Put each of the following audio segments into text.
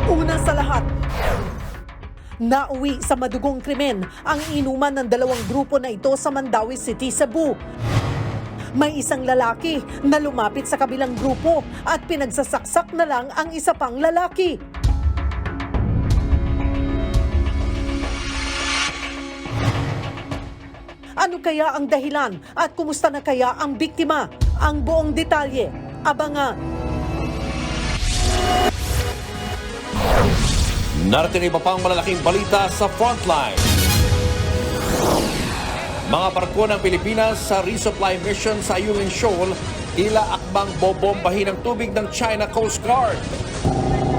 Una sa lahat, nauwi sa madugong krimen ang inuman ng dalawang grupo na ito sa Mandaue City, Cebu. May isang lalaki na lumapit sa kabilang grupo at pinagsasaksak na lang ang isa pang lalaki. Ano kaya ang dahilan at kumusta na kaya ang biktima? Ang buong detalye, abangan. Narating iba pang malalaking balita sa Frontline. Mga barko ng Pilipinas sa resupply mission sa Ayungin Shoal, tila akbang bobombahin ng tubig ng China Coast Guard.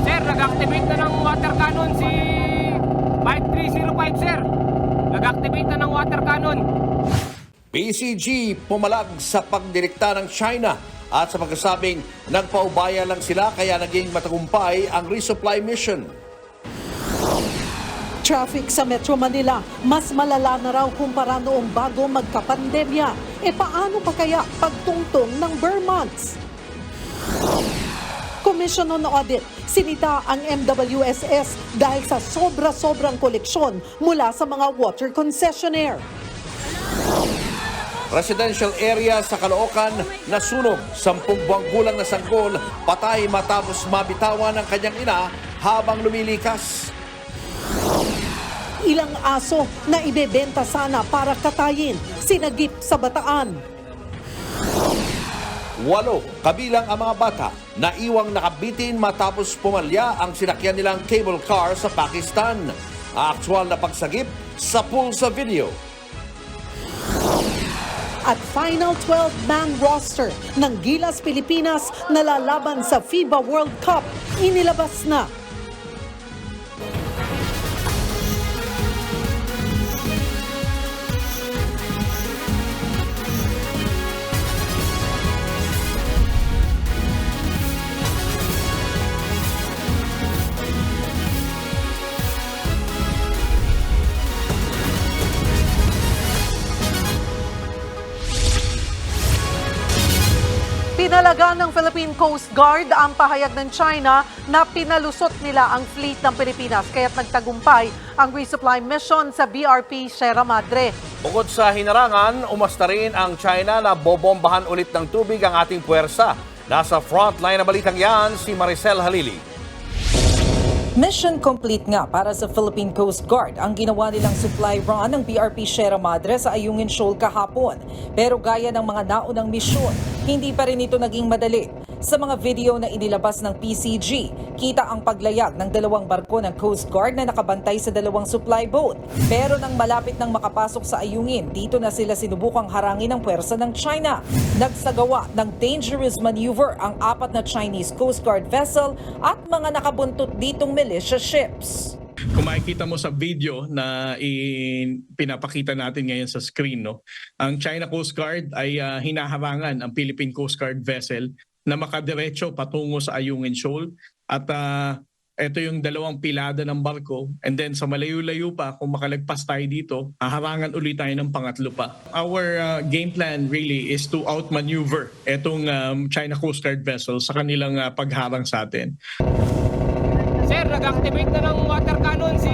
Sir, nag-activate na ng water cannon si 5305, sir. Nag-activate na ng water cannon. PCG pumalag sa pagdirekta ng China at sa pagkasabing nagpaubaya lang sila kaya naging matagumpay ang resupply mission. Traffic sa Metro Manila, mas malala na raw kumpara noong bago magkapandemya. E paano pa kaya pagtungtong ng Burr months? Commission on Audit, sinita ang MWSS dahil sa sobra-sobrang koleksyon mula sa mga water concessionaire. Residential area sa Caloocan nasunog. 10 buwang gulang na sanggol patay matapos mabitawan ng kanyang ina habang lumilikas. Ilang aso na ibebenta sana para katayin, sinagip sa Bataan. 8 kabilang ang mga bata na iwang nakabitin matapos pumalya ang sinakyan nilang cable car sa Pakistan. Aktual na pagsagip sa pulsa video. At final 12-man roster ng Gilas Pilipinas na lalaban sa FIBA World Cup inilabas na. Pinalaga ng Philippine Coast Guard ang pahayag ng China na pinalusot nila ang fleet ng Pilipinas kaya't nagtagumpay ang resupply mission sa BRP Sierra Madre. Bukod sa hinarangan, umasta rin ang China na bobombahan ulit ng tubig ang ating puwersa. Nasa frontline na balitang yan si Maricel Halili. Mission complete nga para sa Philippine Coast Guard ang ginawa nilang supply run ng BRP Sierra Madre sa Ayungin Shoal kahapon. Pero gaya ng mga naunang misyon, hindi pa rin ito naging madali. Sa mga video na inilabas ng PCG, kita ang paglayag ng 2 barko ng Coast Guard na nakabantay sa 2 supply boat. Pero nang malapit nang makapasok sa Ayungin, dito na sila sinubukang harangin ng puwersa ng China. Nagsagawa ng dangerous maneuver ang 4 na Chinese Coast Guard vessel at mga nakabuntot ditong militia ships. Kung makikita mo sa video na pinapakita natin ngayon sa screen, no, ang China Coast Guard ay hinaharangan ang Philippine Coast Guard vessel na makadiretso patungo sa Ayungin Shoal at ito yung 2 pilada ng barko and then sa malayo-layo pa kung makalagpas tayo dito, haharangan ulit tayo ng pangatlo pa. Our game plan really is to outmaneuver itong China Coast Guard vessel sa kanilang pagharang sa atin. Sir, nag-activate na ng water cannon si...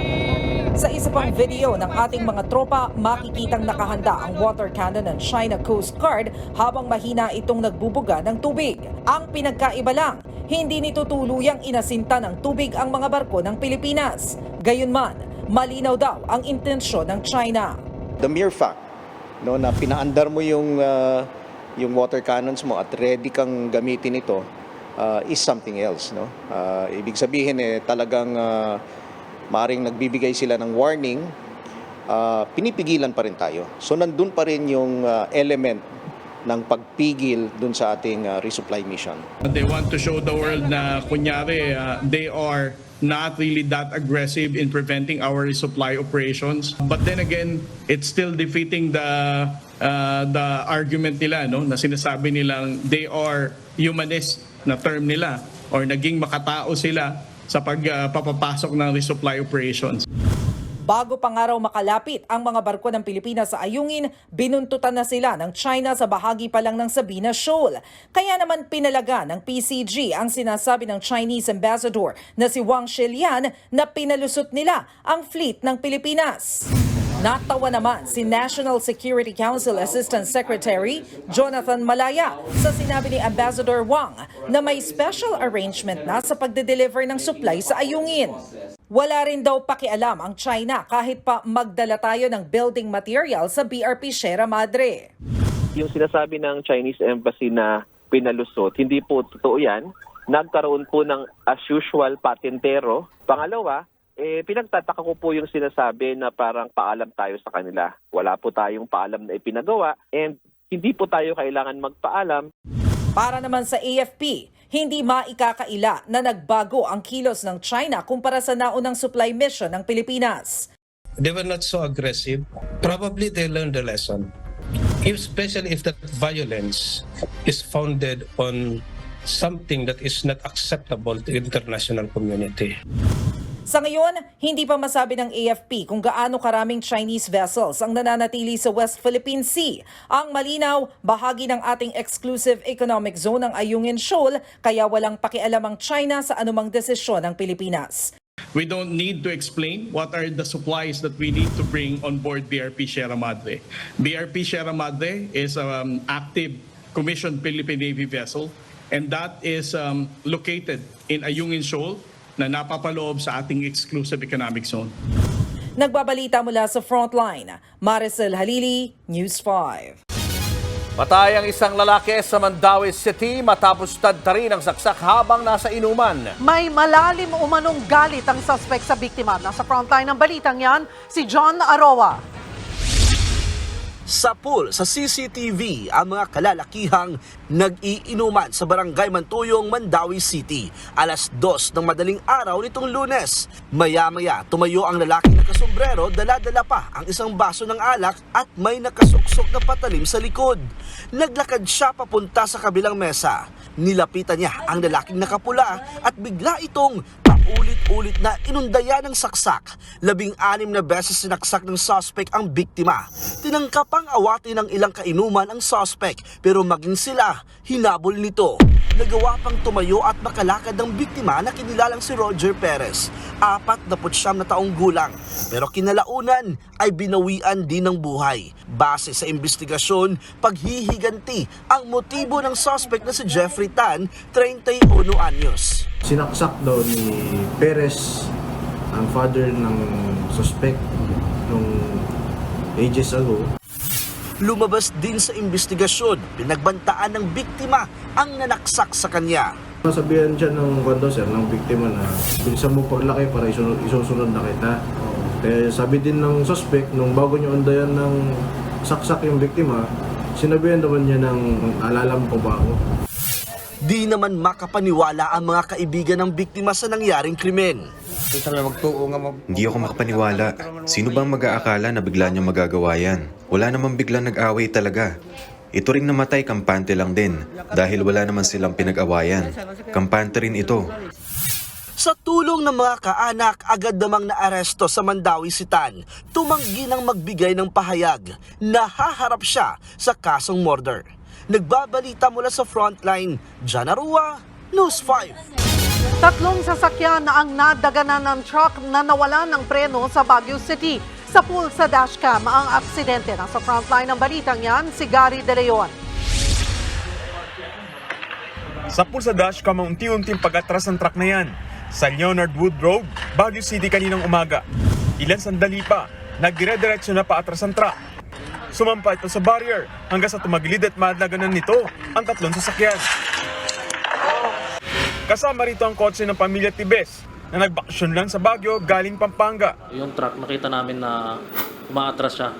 Sa isa pang video ng ating mga tropa, makikitang nakahanda ang water cannon ng China Coast Guard habang mahina itong nagbubuga ng tubig. Ang pinagkaiba lang, hindi nito tuluyang inasinta ng tubig ang mga barko ng Pilipinas. Gayunman, malinaw daw ang intensyon ng China. The mere fact na pinaandar mo yung water cannons mo at ready kang gamitin ito is something else. Ibig sabihin talagang maaring nagbibigay sila ng warning, pinipigilan pa rin tayo. So nandun pa rin yung element ng pagpigil dun sa ating resupply mission. They want to show the world na kunyari they are not really that aggressive in preventing our resupply operations. But then again, it's still defeating the argument nila, no, na sinasabi nilang they are humanist na term nila or naging makatao sila sa pagpapasok ng resupply operations. Bago pa nga raw makalapit ang mga barko ng Pilipinas sa Ayungin, binuntutan na sila ng China sa bahagi pa lang ng Sabina Shoal. Kaya naman pinalaga ng PCG ang sinasabi ng Chinese Ambassador na si Wang Shilian na pinalusot nila ang fleet ng Pilipinas. Natawa naman si National Security Council Assistant Secretary Jonathan Malaya sa sinabi ni Ambassador Wang na may special arrangement na sa pagde-deliver ng supply sa Ayungin. Wala rin daw pakialam ang China kahit pa magdala tayo ng building material sa BRP Sierra Madre. Yung sinasabi ng Chinese Embassy na pinalusot, hindi po totoo yan. Nagkaroon po ng as usual patentero. Pangalawa, pinagtataka ko po yung sinasabi na parang paalam tayo sa kanila. Wala po tayong paalam na ipinagawa and hindi po tayo kailangan magpaalam. Para naman sa AFP, hindi maikakaila na nagbago ang kilos ng China kumpara sa naunang supply mission ng Pilipinas. They were not so aggressive. Probably they learned the lesson. Especially if that violence is founded on something that is not acceptable to the international community. Sa ngayon, hindi pa masabi ng AFP kung gaano karaming Chinese vessels ang nananatili sa West Philippine Sea. Ang malinaw, bahagi ng ating exclusive economic zone ang Ayungin Shoal, kaya walang pakialam ang China sa anumang desisyon ng Pilipinas. We don't need to explain what are the supplies that we need to bring on board BRP Sierra Madre. BRP Sierra Madre is an active commissioned Philippine Navy vessel, and that is located in Ayungin Shoal na napapaloob sa ating exclusive economic zone. Nagbabalita mula sa Frontline, Maricel Halili, News 5. Patay ang isang lalaki sa Mandaue City matapos tadtarin ang saksak habang nasa inuman. May malalim umanong galit ang suspect sa biktima. Nasa frontline ng balitang yan, si John Aroa. Sa pool sa CCTV ang mga kalalakihang nag-iinuman sa Barangay Mantuyong, Mandaue City. Alas 2 ng madaling araw nitong Lunes. Maya-maya tumayo ang lalaki na kasombrero, dala-dala pa ang isang baso ng alak at may nakasuksok na patalim sa likod. Naglakad siya papunta sa kabilang mesa. Nilapitan niya ang lalaking nakapula at bigla itong paulit-ulit na inundaya ng saksak. 16 na beses sinaksak ng suspect ang biktima. Tinangkapang awati ng ilang kainuman ang suspect pero maging sila hinabol nito. Nagawa pang tumayo at makalakad ng biktima na kinilalang si Roger Perez, 49 na taong gulang. Pero kinalaunan ay binawian din ng buhay. Base sa investigasyon, paghihiganti ang motibo ng suspect na si Jeffrey Tan, 31 anyos. Sinaksak daw ni Perez, ang father ng suspect, nung ages ago. Lumabas din sa investigasyon, pinagbantaan ng biktima ang nanaksak sa kanya. Nasabihan siya ng kondo, sir, ng biktima na bilisan mo paglaki para isusunod na kita. Kaya sabi din ng suspect, nung bago niya undayan ng saksak yung biktima, sinabihan naman niya ng alala mo pa ba ako? Di naman makapaniwala ang mga kaibigan ng biktima sa nangyaring krimen. Hindi ako makapaniwala. Sino bang mag-aakala na bigla niya magagawa yan? Wala namang biglang nag-away talaga. Ito ring namatay, kampante lang din. Dahil wala naman silang pinag-awayan. Kampante rin ito. Sa tulong ng mga kaanak, agad namang naaresto sa Mandaue si Tan. Tumanggi ng magbigay ng pahayag. Nahaharap siya sa kasong murder. Nagbabalita mula sa Frontline, John Aroa, News 5. 3 sasakyan na ang nadaganan ng truck na nawalan ng preno sa Baguio City. Sa pool sa dashcam ang aksidente. Nasa frontline ng balitang yan, si Gary De Leon. Sa pool sa dashcam ang unti-unting pag-atras ng truck na yan. Sa Leonard Wood Road, Baguio City kaninang umaga. Ilan sandali pa, nagdire-diretso na paatras ang truck. Sumampa ito sa barrier hanggang sa tumagilid at madlaganan nito ang 3 sasakyan. Kasama rito ang kotse ng pamilya Tibes na nagbakasyon lang sa Baguio galing Pampanga. Yung truck nakita namin na umaatras siya.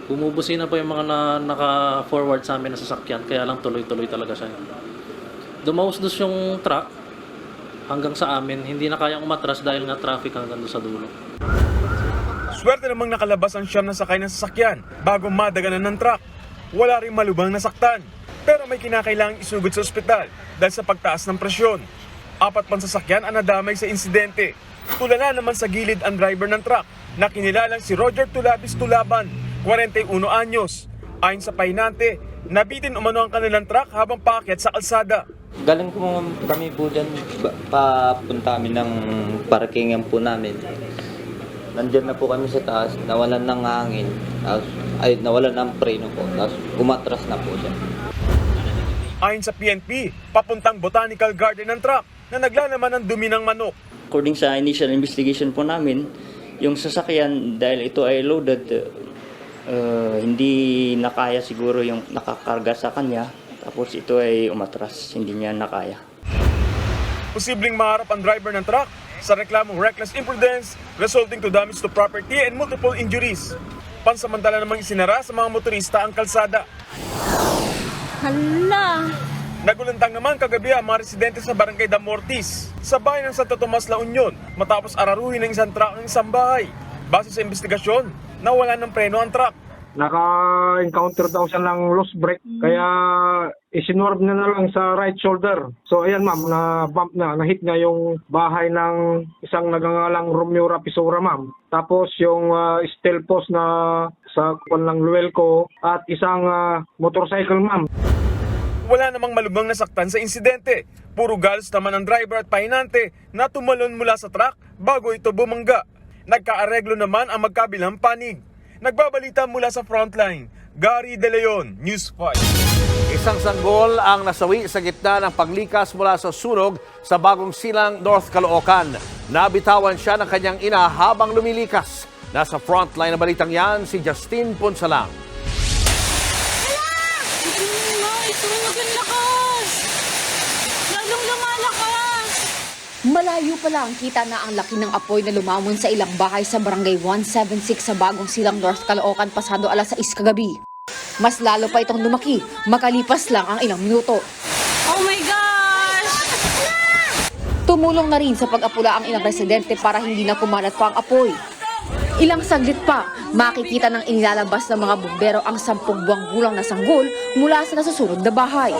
Bumubusina po yung mga naka-forward sa amin na sasakyan kaya lang tuloy-tuloy talaga siya. Dumausdos yung truck hanggang sa amin, hindi na kayang umatras dahil nga traffic hanggang doon sa dulo. Swerte namang nakalabas ang 9 na sakay ng sasakyan bago madaganan ng truck. Wala rin malubhang nasaktan. Pero may kinakailangang isugod sa ospital dahil sa pagtaas ng presyon. 4 pang sasakyan ang nadamay sa insidente. Tulala naman sa gilid ang driver ng truck na kinilalang si Roger Tulabis Tulaban, 41 anyos. Ayon sa pahinante, nabitin umano ang kanilang truck habang paakyat sa kalsada. Galing po kami po dyan, papunta kami ng parkingan po namin. Nandiyan na po kami sa taas, nawalan ng hangin, nawalan ng preno po, tapos umatras na po siya. Ayon sa PNP, papuntang botanical garden ng truck na naglalaman ng dumi ng manok. According sa initial investigation po namin, yung sasakyan dahil ito ay loaded, hindi nakaya siguro yung nakakarga sa kanya. Tapos ito ay umatras, hindi niya nakaya. Posibleng maharap ang driver ng truck sa reklamong reckless imprudence resulting to damage to property and multiple injuries. Pansamantala namang isinara sa mga motorista ang kalsada. Hala! Nagulantang naman kagabi ang mga residente sa Barangay Damortis sa bayan ng Santo Tomas, La Union matapos araruhin ng isang truck ng isang bahay. Base sa investigasyon, nawala ng preno ang truck. Naka-encounter daw siya ng loose brake, kaya isinwerve na lang sa right shoulder. So ayan ma'am, na-bump na, na-hit niya yung bahay ng isang nagangalang Romeo Rapisura ma'am. Tapos yung steel post na sa ng Luelco at isang motorcycle ma'am. Wala namang malubhang nasaktan sa insidente. Puro galos naman ang driver at pahinante na tumalon mula sa truck bago ito bumangga. Nagkaareglo naman ang magkabilang panig. Nagbabalita mula sa frontline, Gary De Leon, News 5. Isang sanggol ang nasawi sa gitna ng paglikas mula sa sunog sa Bagong Silang, North Caloocan. Nabitawan siya ng kanyang ina habang lumilikas. Nasa frontline na balitang yan si Justin Ponsalang. Malayo pa lang, kita na ang laki ng apoy na lumamon sa ilang bahay sa Barangay 176 sa Bagong Silang, North Caloocan pasado alas 6 kagabi. Mas lalo pa itong lumaki, makalipas lang ang ilang minuto. Oh my gosh! Tumulong na rin sa pag-apula ang ilang residente para hindi na kumalat pa ang apoy. Ilang saglit pa, makikita ng inilalabas ng mga bumbero ang 10 buwang gulang na sanggol mula sa nasusunod na bahay.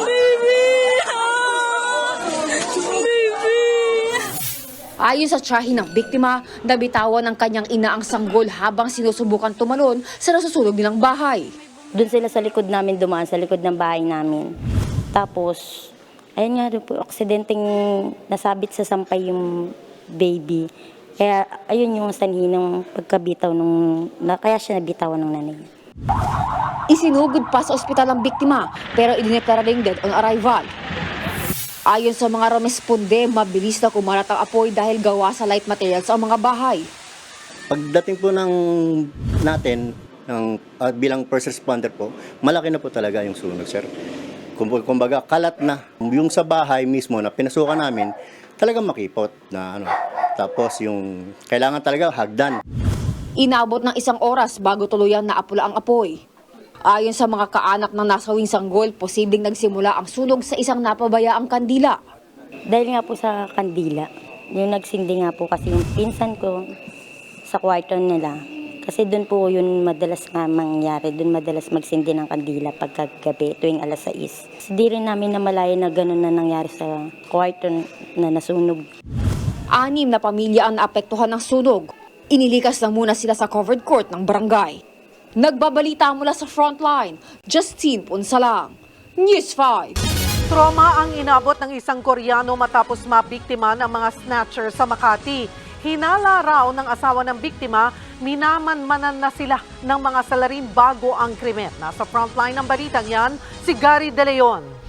Ayon sa tiyahin ng biktima, nabitawan ng kanyang ina ang sanggol habang sinusubukan tumalon sa nasusunog nilang bahay. Doon sila sa likod namin dumaan, sa likod ng bahay namin. Tapos, ayun nga doon po, aksidenteng nasabit sa sampay yung baby. Kaya ayun yung sanhi ng pagkabitaw kaya siya nabitawan ng nanay. Isinugod pa sa ospital ang biktima pero idineklara ring dead on arrival. Ayon sa mga rumesponde, mabilis na kumalat ang apoy dahil gawa sa light materials ang mga bahay. Pagdating po natin bilang first responder po, malaki na po talaga yung sunog, sir. Kumbaga, kalat na. Yung sa bahay mismo na pinasukan namin, talagang makipot na Tapos yung kailangan talaga hagdan. Inabot ng 1 oras bago tuluyang naapula ang apoy. Ayon sa mga kaanak ng nasawing sanggol, posibleng nagsimula ang sunog sa isang napabayaang kandila. Dahil nga po sa kandila, yung nagsindi nga po kasi yung pinsan ko sa kwarto nila. Kasi doon po yun madalas nga mangyari, doon madalas magsindi ng kandila pagkagabi tuwing alas 6. Di rin namin namalaya na gano'n na nangyari sa kwarto na nasunog. 6 na pamilya ang naapektuhan ng sunog. Inilikas na muna sila sa covered court ng barangay. Nagbabalita mula sa frontline, Justine Ponsalang, News 5. Trauma ang inabot ng isang Koreano matapos mabiktima ng mga snatcher sa Makati. Hinala raw ng asawa ng biktima, minamanmanan na sila ng mga salarin bago ang krimen. Nasa frontline ng balitang yan, si Gary De Leon.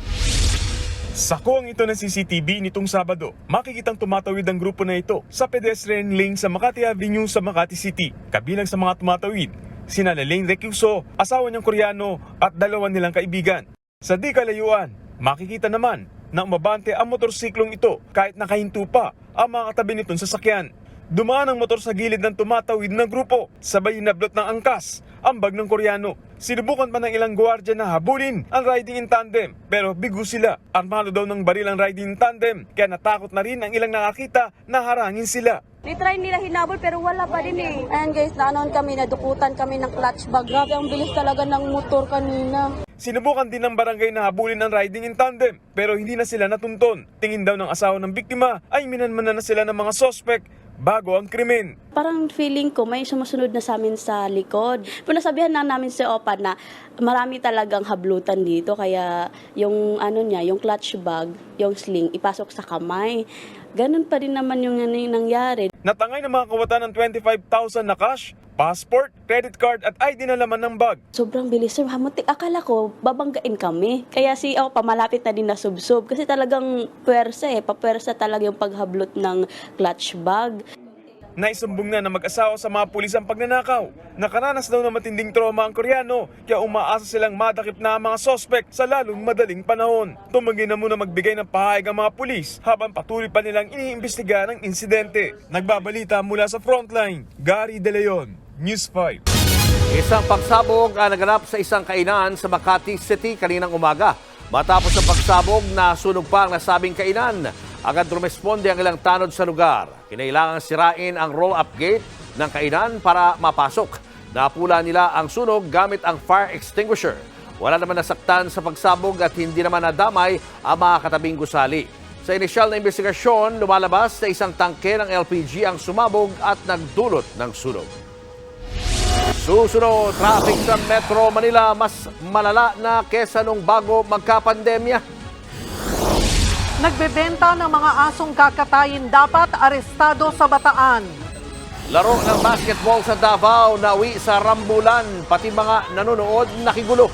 Sa kuwang ito ng CCTV nitong Sabado, makikitang tumatawid ang grupo na ito sa pedestrian lane sa Makati Avenue sa Makati City. Kabilang sa mga tumatawid, sina Lelaine Recluso, asawa niyang Koreano at 2 nilang kaibigan. Sa di kalayuan, makikita naman na umabante ang motorsiklong ito kahit nakahinto pa ang mga katabi nitong sasakyan. Dumaan ang motor sa gilid ng tumatawid na grupo, sabay hinablot ng angkas ang bag ng Koreano. Sinubukan pa ng ilang gwardiya na habulin ang riding in tandem pero bigo sila. Armado daw ng baril ang riding in tandem kaya natakot na rin ang ilang nakakita na harangin sila. Nitry nila hinabol pero wala pa din eh. Ayan guys, naanoon kami, nadukutan kami ng clutch bag. Grabe, ang bilis talaga ng motor kanina. Sinubukan din ng barangay na habulin ang riding in tandem pero hindi na sila natunton. Tingin daw ng asawa ng biktima ay minanmanan na sila ng mga sospek bago ang krimen. Parang feeling ko may sumusunod na sa amin sa likod. Pero nasabihan na namin si Opa na marami talagang hablutan dito. Kaya yung yung clutch bag, yung sling, ipasok sa kamay. Ganun pa rin naman yung nangyari. Natangay ng mga kawatan ng 25,000 na cash, passport, credit card at ID na laman ng bag. Sobrang bilis. Sir, hamutik. Akala ko, babanggain kami. Kaya si Opa malapit na din na subsob. Kasi talagang puwersa papuwersa talaga yung paghablot ng clutch bag. Naisumbong na ng mag-asawa sa mga pulis ang pagnanakaw. Nakaranas daw ng matinding trauma ang Koreano, kaya umaasa silang madakip na ang mga sospek sa lalong madaling panahon. Tumanggi na muna magbigay ng pahayag ang mga pulis habang patuloy pa nilang iniimbestiga ng insidente. Nagbabalita mula sa Frontline, Gary De Leon, News 5. Isang pagsabog ang naganap sa isang kainan sa Makati City kaninang umaga. Matapos ang pagsabog, nasunog pa ang nasabing kainan. Agad rumesponde ang ilang tanod sa lugar. Kinailangang sirain ang roll-up gate ng kainan para mapasok. Napula nila ang sunog gamit ang fire extinguisher. Wala naman nasaktan sa pagsabog at hindi naman nadamay ang mga katabing gusali. Sa inisyal na investigasyon, lumalabas na isang tangke ng LPG ang sumabog at nagdulot ng sunog. Susunod, traffic sa Metro Manila mas malala na kesa nung bago magkapandemya. Nagbebenta ng mga asong kakatayin dapat arestado sa Bataan. Laro ng basketball sa Davao nawi sa rambulan, pati mga nanonood nakigulo.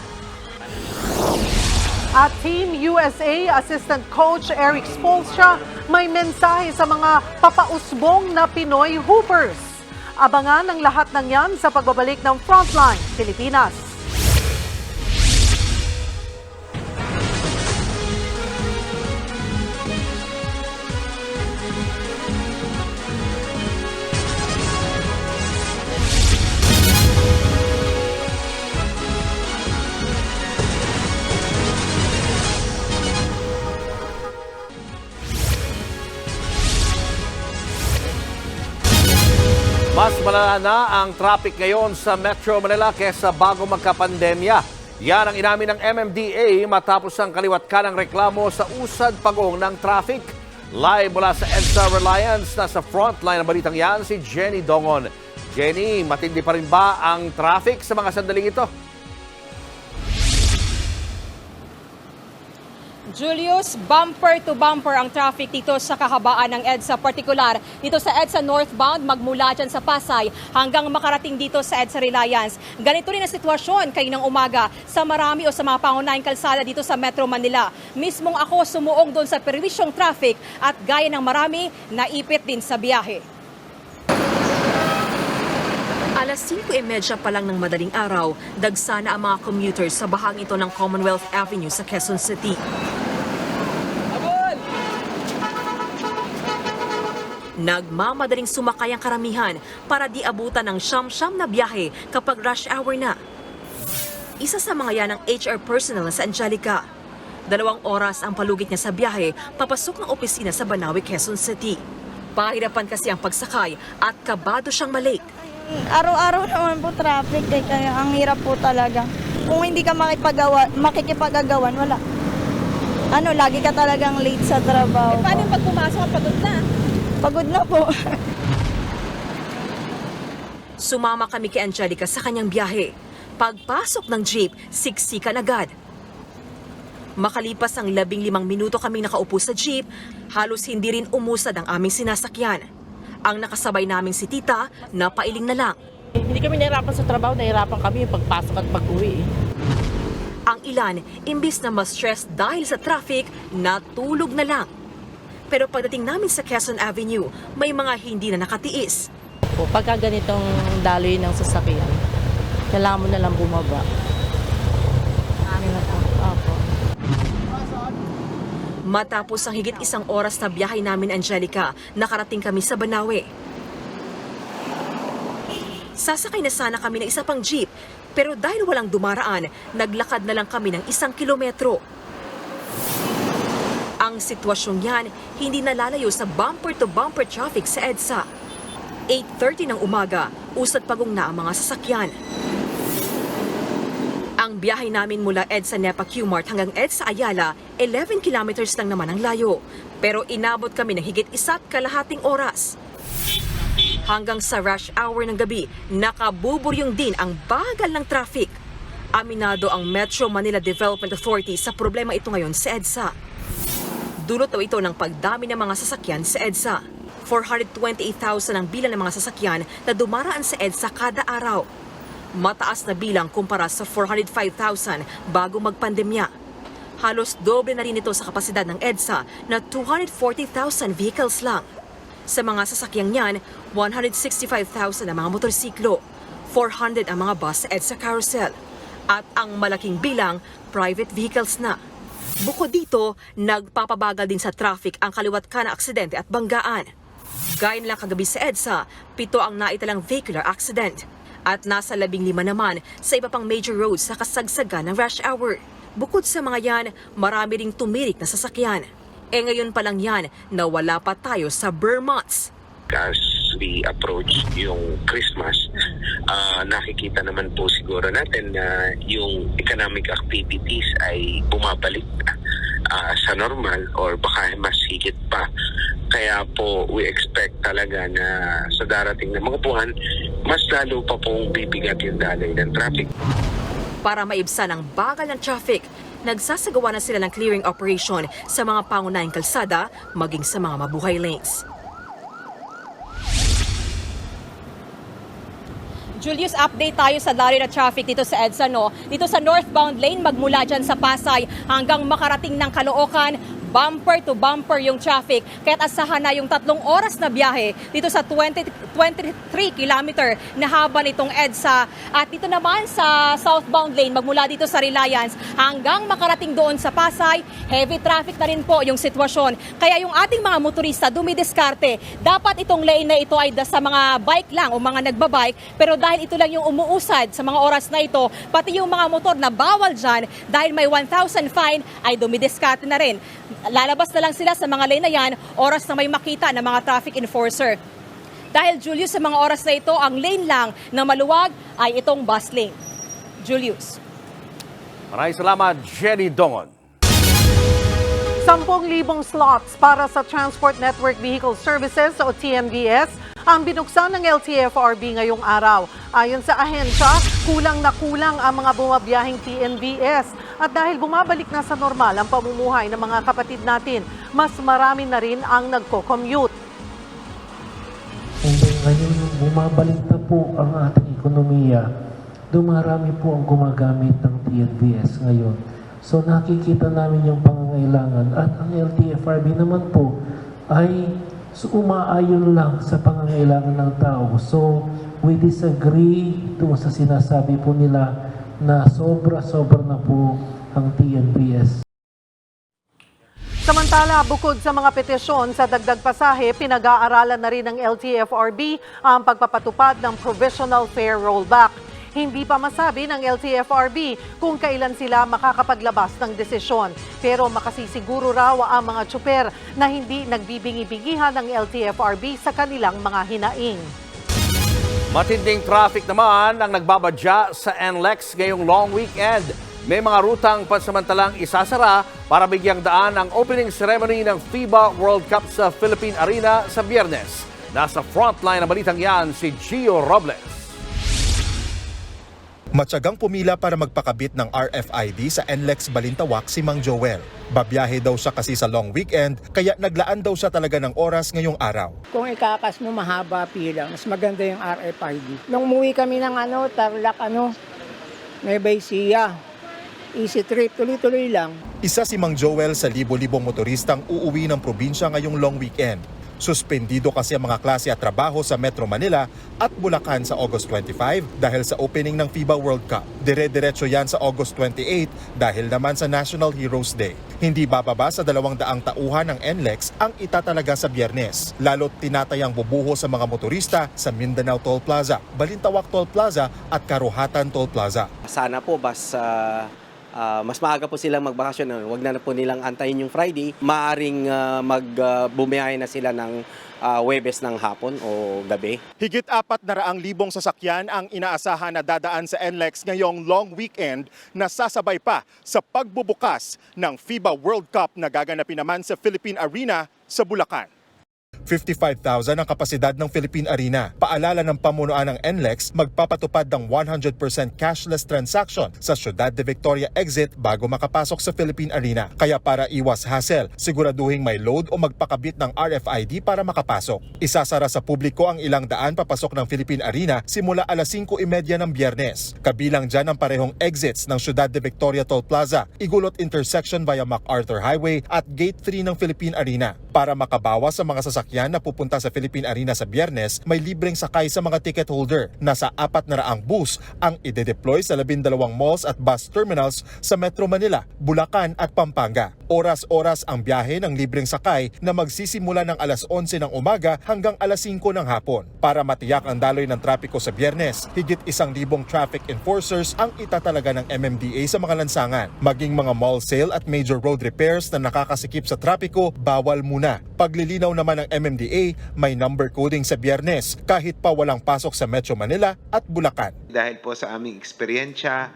At Team USA Assistant Coach Eric Spoelstra may mensahe sa mga papausbong na Pinoy Hoopers. Abangan ang lahat ng yan sa pagbabalik ng Frontline Pilipinas. Mas malala na ang traffic ngayon sa Metro Manila kesa bago magkapandemya. Yan ang inamin ng MMDA matapos ang kaliwat ka ng reklamo sa usad pagong ng traffic. Live mula sa EDSA Reliance, nasa frontline ng balitang yan si Jenny Dongon. Jenny, matindi pa rin ba ang traffic sa mga sandaling ito? Julius, bumper to bumper ang traffic dito sa kahabaan ng EDSA, partikular dito sa EDSA northbound magmula dyan sa Pasay hanggang makarating dito sa EDSA Reliance. Ganito rin ang sitwasyon kaninang umaga sa marami o sa mga pangunahing kalsada dito sa Metro Manila. Mismong ako sumuong doon sa perwisyong traffic at gaya ng marami, naipit din sa biyahe. Alas 5:30 pa lang ng madaling araw, dagsana ang mga commuters sa bahagi ito ng Commonwealth Avenue sa Quezon City. Nagmamadaling sumakay ang karamihan para di abutan ng siyam-siyam na biyahe kapag rush hour na. Isa sa mga yan ang HR personnel sa Angelica. 2 oras ang palugit niya sa biyahe papasok ng opisina sa Banawe, Quezon City. Pahirapan kasi ang pagsakay at kabado siyang malate. Araw-araw naman po traffic kaya ang hirap po talaga. Kung hindi ka makikipag-agawan, wala. Lagi ka talagang late sa trabaho. Paano pag pumasok at pagod na? Pagod na po. Sumama kami kay Angelica sa kanyang biyahe. Pagpasok ng jeep, siksikan agad. Makalipas ang 15 minuto kaming nakaupo sa jeep, halos hindi rin umusad ang aming sinasakyan. Ang nakasabay naming si Tita, napailing na lang. Hindi kami nahirapan sa trabaho, nahirapan kami pagpasok at pag-uwi. Ang ilan, imbis na ma-stress dahil sa traffic, natulog na lang. Pero pagdating namin sa Quezon Avenue, may mga hindi na nakatiis. Pagka ganitong daloy ng sasakyan, kailangan mo na lang bumaba. Opo. Matapos ang higit 1 oras na biyahe namin, Angelica, nakarating kami sa Banawe. Sasakay na sana kami ng isa pang jeep, pero dahil walang dumaraan, naglakad na lang kami ng 1 kilometro. Ang sitwasyong yan, hindi nalalayo sa bumper-to-bumper traffic sa EDSA. 8:30 ng umaga, usad pagong na ang mga sasakyan. Ang biyahe namin mula EDSA Nepa Q-Mart hanggang EDSA Ayala, 11 kilometers lang naman ang layo. Pero inabot kami ng higit 1.5 oras. Hanggang sa rush hour ng gabi, nakabuburyong din ang bagal ng traffic. Aminado ang Metro Manila Development Authority sa problema ito ngayon sa EDSA. Dulot daw ito ng pagdami ng mga sasakyan sa EDSA. 428,000 ang bilang ng mga sasakyan na dumaraan sa EDSA kada araw. Mataas na bilang kumpara sa 405,000 bago magpandemya. Halos doble na rin ito sa kapasidad ng EDSA na 240,000 vehicles lang. Sa mga sasakyang yan, 165,000 ang mga motorsiklo, 400 ang mga bus sa EDSA carousel, at ang malaking bilang, private vehicles na. Bukod dito, nagpapabagal din sa traffic ang kaliwat ka na aksidente at banggaan. Gaya nilang kagabi sa EDSA, 7 ang naitalang vehicular accident. At nasa 15 naman sa iba pang major roads sa kasagsagan ng rush hour. Bukod sa mga yan, marami ring tumirik na sasakyan. Ngayon pa lang yan, nawala pa tayo sa Burr months. As we approach yung Christmas, nakikita naman po siguro natin na yung economic activities ay bumabalik sa normal or baka mas higit pa. Kaya po we expect talaga na sa darating na mga buwan, mas lalo pa pong bibigat yung daloy ng traffic. Para maibsan ang bagal ng traffic, nagsasagawa na sila ng clearing operation sa mga pangunahing kalsada maging sa mga mabuhay lanes. Julius, update tayo sa daloy na traffic dito sa EDSA, no? Dito sa northbound lane, magmula dyan sa Pasay hanggang makarating ng Caloocan, bumper to bumper yung traffic. Kaya't asahan na yung 3 oras na biyahe dito sa 23 kilometer na haba nitong EDSA. At dito naman sa southbound lane, magmula dito sa Reliance hanggang makarating doon sa Pasay, heavy traffic na rin po yung sitwasyon. Kaya yung ating mga motorista dumidiskarte, dapat itong lane na ito ay sa mga bike lang o mga nagbabike, pero dahil ito lang yung umuusad sa mga oras na ito, pati yung mga motor na bawal dyan dahil may 1,000 fine ay dumidiskarte na rin. Lalabas na lang sila sa mga lane na yan, oras na may makita ng mga traffic enforcer. Dahil Julius, sa mga oras na ito, ang lane lang na maluwag ay itong bus lane. Julius. Maraming salamat, Jenny Dongon. 10,000 slots para sa Transport Network Vehicle Services o TNVS ang binuksan ng LTFRB ngayong araw. Ayon sa ahensya, kulang na kulang ang mga bumabiyaheng TNVS. At dahil bumabalik na sa normal ang pamumuhay ng mga kapatid natin, mas marami na rin ang nagko-commute. Ngayon, bumabalik na po ang ating ekonomiya. Dumarami po ang gumagamit ng TNVS ngayon. So nakikita namin yung pangangailangan at ang LTFRB naman po ay umaayon lang sa pangangailangan ng tao. So we disagree doon sa sinasabi po nila na sobra-sobra na po ang TNVS. Samantala, bukod sa mga petisyon sa dagdag pasahe, pinag-aaralan na rin ng LTFRB ang pagpapatupad ng provisional fare rollback. Hindi pa masabi ng LTFRB kung kailan sila makakapaglabas ng desisyon. Pero makasisiguro raw ang mga tsuper na hindi nagbibingi-bingihan ng LTFRB sa kanilang mga hinaing. Matinding traffic naman ang nagbabadya sa NLEX ngayong long weekend. May mga rutang pansamantalang isasara para bigyang daan ang opening ceremony ng FIBA World Cup sa Philippine Arena sa Biyernes. Nasa frontline ng balitang yan si Gio Robles. Matyagang pumila para magpakabit ng RFID sa NLEX Balintawak si Mang Joel. Babiyahe daw siya kasi sa long weekend, kaya naglaan daw siya talaga ng oras ngayong araw. Kung ikakas mo, mahaba pila. Mas maganda yung RFID. Nung umuwi kami ng Tarlac, Nueva Ecija, easy trip, tuloy-tuloy lang. Isa si Mang Joel sa libo-libong motoristang uuwi ng probinsya ngayong long weekend. Suspendido kasi ang mga klase at trabaho sa Metro Manila at Bulacan sa August 25 dahil sa opening ng FIBA World Cup. Dire-diretso yan sa August 28 dahil naman sa National Heroes Day. Hindi bababa sa 200 tauhan ng NLEX ang itatalaga sa Biyernes. Lalo't tinatayang bubuho sa mga motorista sa Mindanao Toll Plaza, Balintawak Toll Plaza at Karuhatan Toll Plaza. Sana po basta mas maaga po silang magbakasyon. Huwag na po nilang antayin yung Friday. Maaring bumiyahe na sila ng Huwebes ng hapon o gabi. Higit 400,000 sasakyan ang inaasahan na dadaan sa NLEX ngayong long weekend na sasabay pa sa pagbubukas ng FIBA World Cup na gaganapin naman sa Philippine Arena sa Bulacan. 55,000 ang kapasidad ng Philippine Arena. Paalala ng pamunuan ng NLEX, magpapatupad ng 100% cashless transaction sa Ciudad de Victoria exit bago makapasok sa Philippine Arena. Kaya para iwas hassle, siguraduhin may load o magpakabit ng RFID para makapasok. Isasara sa publiko ang ilang daan papasok ng Philippine Arena simula alas 5:30 ng Biyernes. Kabilang dyan ang parehong exits ng Ciudad de Victoria Toll Plaza, Igulot Intersection via MacArthur Highway at Gate 3 ng Philippine Arena. Para makabawas sa mga sasakyan na pupunta sa Philippine Arena sa Biyernes, may libreng sakay sa mga ticket holder. Nasa 400 bus ang ide-deploy sa 12 malls at bus terminals sa Metro Manila, Bulacan at Pampanga. Oras-oras ang biyahe ng libreng sakay na magsisimula ng alas 11 ng umaga hanggang alas 5 ng hapon. Para matiyak ang daloy ng trapiko sa Biyernes, higit 1,000 traffic enforcers ang itatalaga ng MMDA sa mga lansangan. Maging mga mall sale at major road repairs na nakakasikip sa trapiko, bawal muna. Paglilinaw naman ng MMDA, may number coding sa Biyernes kahit pa walang pasok sa Metro Manila at Bulacan. Dahil po sa aming eksperyensya,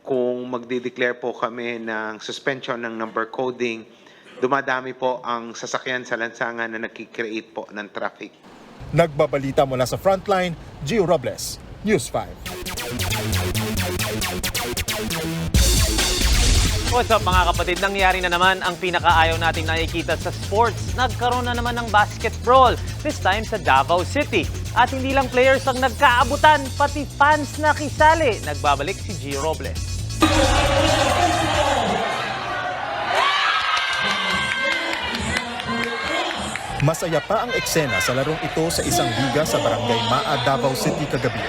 kung magdi-declare po kami ng suspension ng number coding, dumadami po ang sasakyan sa lansangan na nagkikreate po ng traffic. Nagbabalita mula sa Frontline, Gio Robles, News 5. What's up mga kapatid? Nangyari na naman ang pinakaayaw nating nakikita sa sports. Nagkaroon na naman ng basketball, this time sa Davao City. At hindi lang players ang nagkaabutan, pati fans na kisali. Nagbabalik si Gio Robles. Masaya pa ang eksena sa larong ito sa isang liga sa Barangay Maa, Davao City kagabi.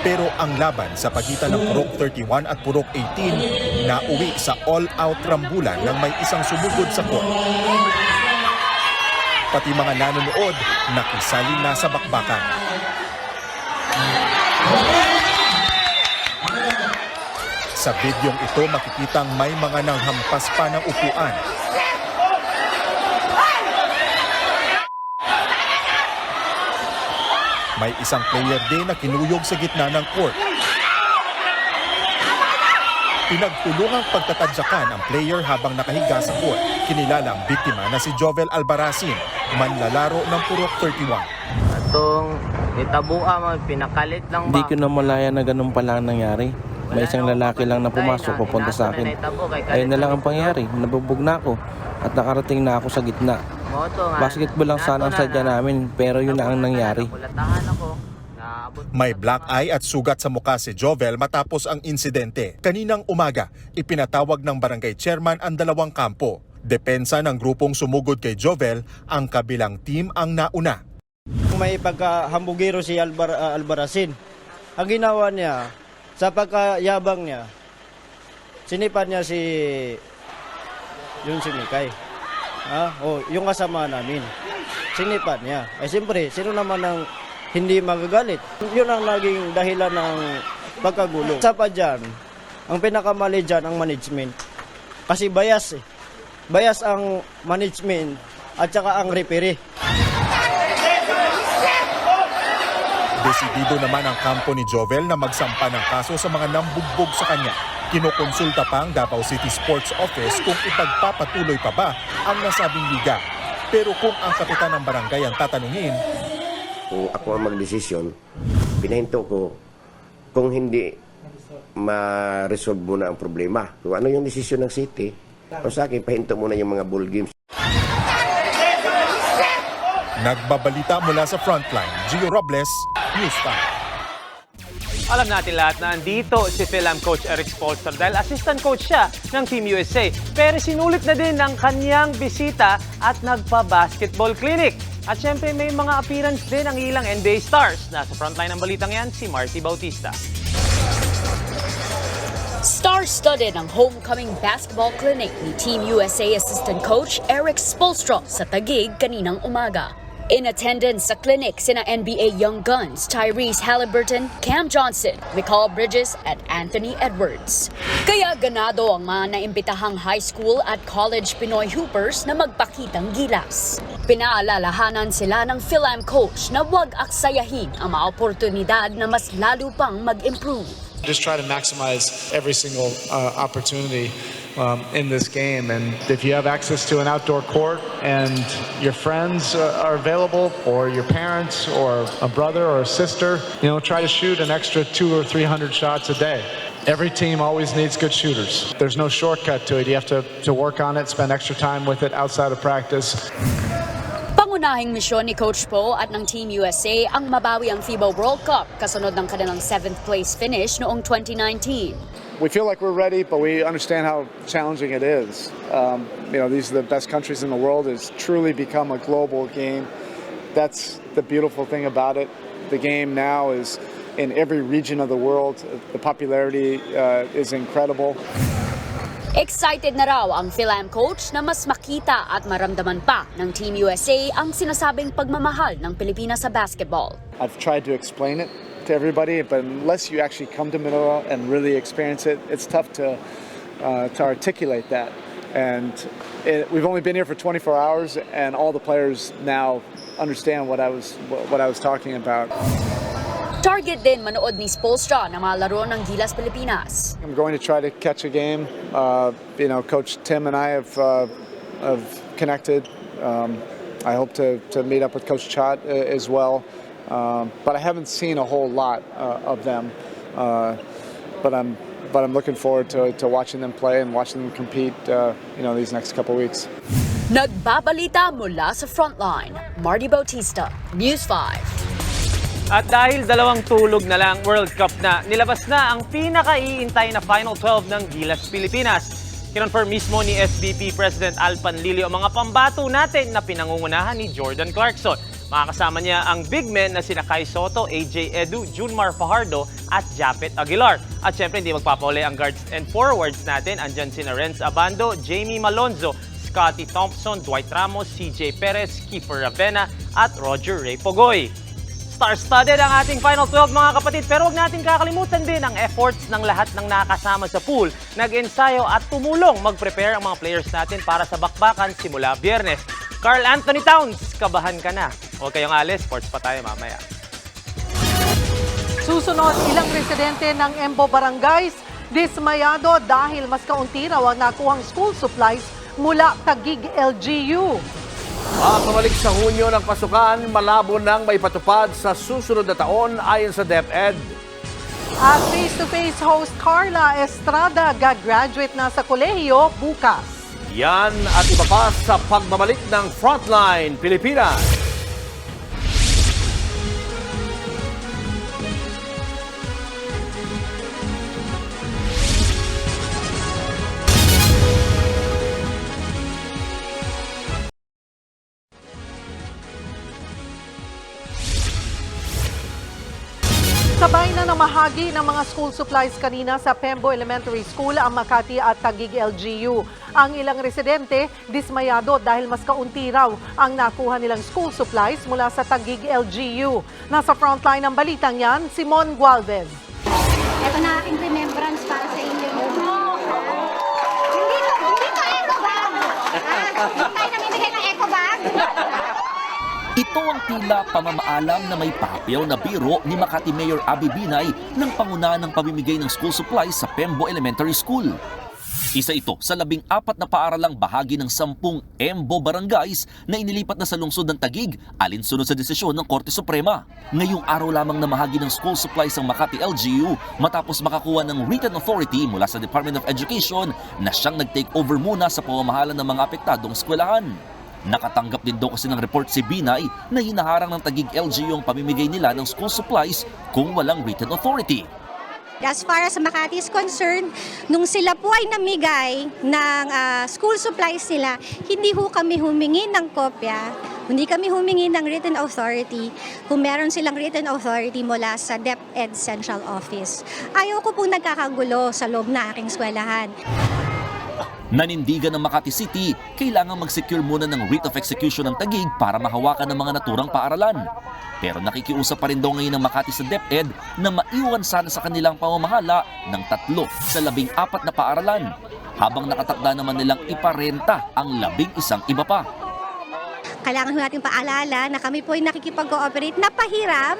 Pero ang laban sa pagitan ng Purok 31 at Purok 18 nauwi sa all-out rambulan nang may isang sumugod sa court. Pati mga nanonood nakisali na sa bakbakan. Sa videong ito makikitang may mga nanghampas pa ng upuan. May isang player din na kinuyog sa gitna ng court. Pinagtulungang pagtatadyakan ang player habang nakahiga sa court. Kinilala ang biktima na si Jovel Albaracin, manlalaro ng Purok 31. Itong itabuan, pinakalit lang ba? Hindi ko na malaya na ganun pala ang nangyari. May isang lalaki lang na pumasok papunta sa akin. Ayun na lang ang pangyari. Nabubog na ako at nakarating na ako sa gitna. Basketball lang sana ang sadya namin pero yun na ang nangyari. May black eye at sugat sa mukha si Jovel matapos ang insidente. Kaninang umaga, ipinatawag ng barangay chairman ang dalawang kampo. Depensa ng grupong sumugod kay Jovel, ang kabilang team ang nauna. May pagkahambugero si Albaracin. Ang ginawa niya, sa pagkayabang niya, sinipan niya si Mikay. Yung kasama namin. Sinipan niya. Siyempre, sino naman ang hindi magagalit? Yun ang naging dahilan ng pagkagulo. Sa pa dyan, ang pinakamali dyan ang management. Kasi bias eh. Bias ang management at saka ang referee. Desidido naman ang kampo ni Jovel na magsampa ng kaso sa mga nambugbog sa kanya. Kinokonsulta pa ang Davao City Sports Office kung ipagpapatuloy pa ba ang nasabing liga. Pero kung ang kapitan ng barangay ang tatanungin, kung ako ang magdesisyon, pinahinto ko kung hindi ma-resolve muna ang problema. Kung ano yung desisyon ng city, o sa akin, pahinto muna yung mga ball games. Nagbabalita mula sa Frontline, Gio Robles, News 5. Alam natin lahat na andito si Philam coach Eric Spoelstra dahil assistant coach siya ng Team USA. Pero sinulit na din ang kanyang bisita at nagpa-basketball clinic. At syempre may mga appearance din ang ilang NBA stars. Nasa frontline ng balitang yan, si Marty Bautista. Star-studded ang homecoming basketball clinic ni Team USA assistant coach Eric Spoelstra sa Taguig kaninang umaga. In attendance sa clinic sina NBA Young Guns, Tyrese Halliburton, Cam Johnson, Mikal Bridges at Anthony Edwards. Kaya ganado ang mga naimbitahang high school at college Pinoy hoopers na magpakitang gilas. Pinaalalahanan sila ng Philam coach na huwag aksayahin ang mga oportunidad na mas lalo pang mag-improve. Just try to maximize every single opportunity in this game. And if you have access to an outdoor court and your friends are available, or your parents, or a brother or a sister, try to shoot an extra 200 or 300 shots a day. Every team always needs good shooters. There's no shortcut to it. You have to work on it, spend extra time with it outside of practice. Pangunahing misyon ni Coach Po at ng Team USA ang mabawi ang FIBA World Cup kasunod ng kanilang 7th place finish noong 2019. We feel like we're ready, but we understand how challenging it is. These are the best countries in the world. It's truly become a global game. That's the beautiful thing about it. The game now is in every region of the world. The popularity is incredible. Excited na raw ang Philam coach na mas makita at maramdaman pa ng Team USA ang sinasabing pagmamahal ng Pilipinas sa basketball. I've tried to explain it to everybody, but unless you actually come to Manila and really experience it, it's tough to articulate that. And we've only been here for 24 hours, and all the players now understand what I was talking about. Target din manood ni Spoelstra ng mga laro ng Gilas Pilipinas. I'm going to try to catch a game. Coach Tim and I have connected. I hope to meet up with Coach Chot as well. But I haven't seen a whole lot of them. But I'm looking forward to watching them play and watching them compete. These next couple weeks. Nagbabalita mula sa Frontline, Marty Bautista, News 5. At dahil dalawang tulog na lang World Cup na, nilabas na ang pinakaiintay na Final 12 ng Gilas Pilipinas. Kinonfirm mismo ni SBP President Al Panlilio ang mga pambato natin na pinangungunahan ni Jordan Clarkson. Makakasama niya ang big men na sina Kai Soto, AJ Edu, Junmar Fajardo at Japet Aguilar. At syempre hindi magpapauli ang guards and forwards natin. Andyan sina Renz Abando, Jamie Malonzo, Scotty Thompson, Dwight Ramos, CJ Perez, Kiefer Ravena at Roger Ray Pogoy. Star-studded ang ating Final 12 mga kapatid, pero huwag natin kakalimutan din ang efforts ng lahat ng nakasama sa pool. Nag-ensayo at tumulong mag-prepare ang mga players natin para sa bakbakan simula Biyernes. Carl Anthony Towns, kabahan ka na. Huwag kayong alis, sports pa tayo mamaya. Susunod, ilang residente ng Embo Barangays dismayado dahil mas kaunti raw ang nakuhang school supplies mula Taguig LGU. Makabalik sa Hunyo ng pasukan, malabo nang may patupad sa susunod na taon ayon sa DepEd. At face-to-face host Carla Estrada gagraduate na sa kolehiyo bukas. Yan at iba pa sa pagbabalik ng Frontline Pilipinas. Sabay na namahagi ng mga school supplies kanina sa Pembo Elementary School ang Makati at Taguig LGU. Ang ilang residente dismayado dahil mas kaunti raw ang nakuha nilang school supplies mula sa Taguig LGU. Nasa frontline ng balitang yan, Simon Gualvez. Ito na aking remembrance para sa inyo. Hindi to eco bag. Hindi tayo namimigay ng eco bag. Ito ang tila pamamaalam na may papel na biro ni Makati Mayor Abby Binay ng pangunahan ng pamimigay ng school supplies sa Pembo Elementary School. Isa ito sa 14 na paaralang bahagi ng 10 Embo Barangays na inilipat na sa lungsod ng Taguig alinsunod sa desisyon ng Korte Suprema. Ngayong araw lamang na mahagi ng school supplies ang Makati LGU matapos makakuha ng written authority mula sa Department of Education na siyang nag-take over muna sa pamamahala ng mga apektadong eskwelahan. Nakatanggap din daw kasi ng report si Binay na hinaharang ng Taguig LGU ang pamimigay nila ng school supplies kung walang written authority. As far as Makati is concerned, nung sila po ay namigay ng school supplies nila, hindi ho kami humingi ng kopya, hindi kami humingi ng written authority kung meron silang written authority mula sa DepEd Central Office. Ayaw ko pong nagkakagulo sa loob na aking eskwelahan. Nanindigan ng Makati City, kailangan mag-secure muna ng writ of execution ng Taguig para mahawakan ng mga naturang paaralan. Pero nakikiusap pa rin daw ngayon ng Makati sa DepEd na maiwan sana sa kanilang pamamahala ng 3 sa 14 na paaralan, habang nakatakda naman nilang iparenta ang 11 iba pa. Kailangan natin paalala na kami po ay nakikipag-cooperate na pahiram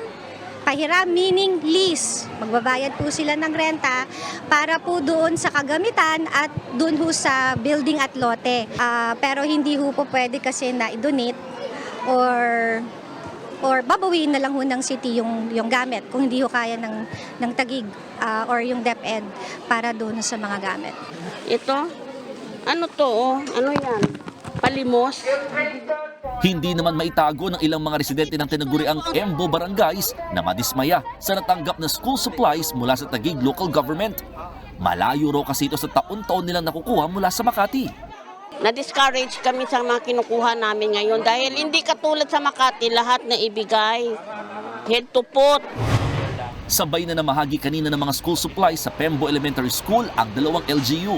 meaning lease. Magbabayad po sila ng renta para po doon sa kagamitan at doon ho sa building at lote. Pero hindi ho po pwede kasi na i-donate or babawiin na lang ho ng city yung gamit kung hindi ho kaya ng Taguig or yung DepEd para doon sa mga gamit. Ito, ano to? Ano yan? Palimos? Hindi naman maitago ng ilang mga residente ng tinaguriang Embo Barangays na madismaya sa natanggap na school supplies mula sa Taguig local government. Malayo raw kasi ito sa taon-taon nilang nakukuha mula sa Makati. Na-discourage kami sa mga kinukuha namin ngayon dahil hindi katulad sa Makati lahat na ibigay. Head to foot. Sabay na namahagi kanina ng mga school supplies sa Pembo Elementary School ang 2 LGU.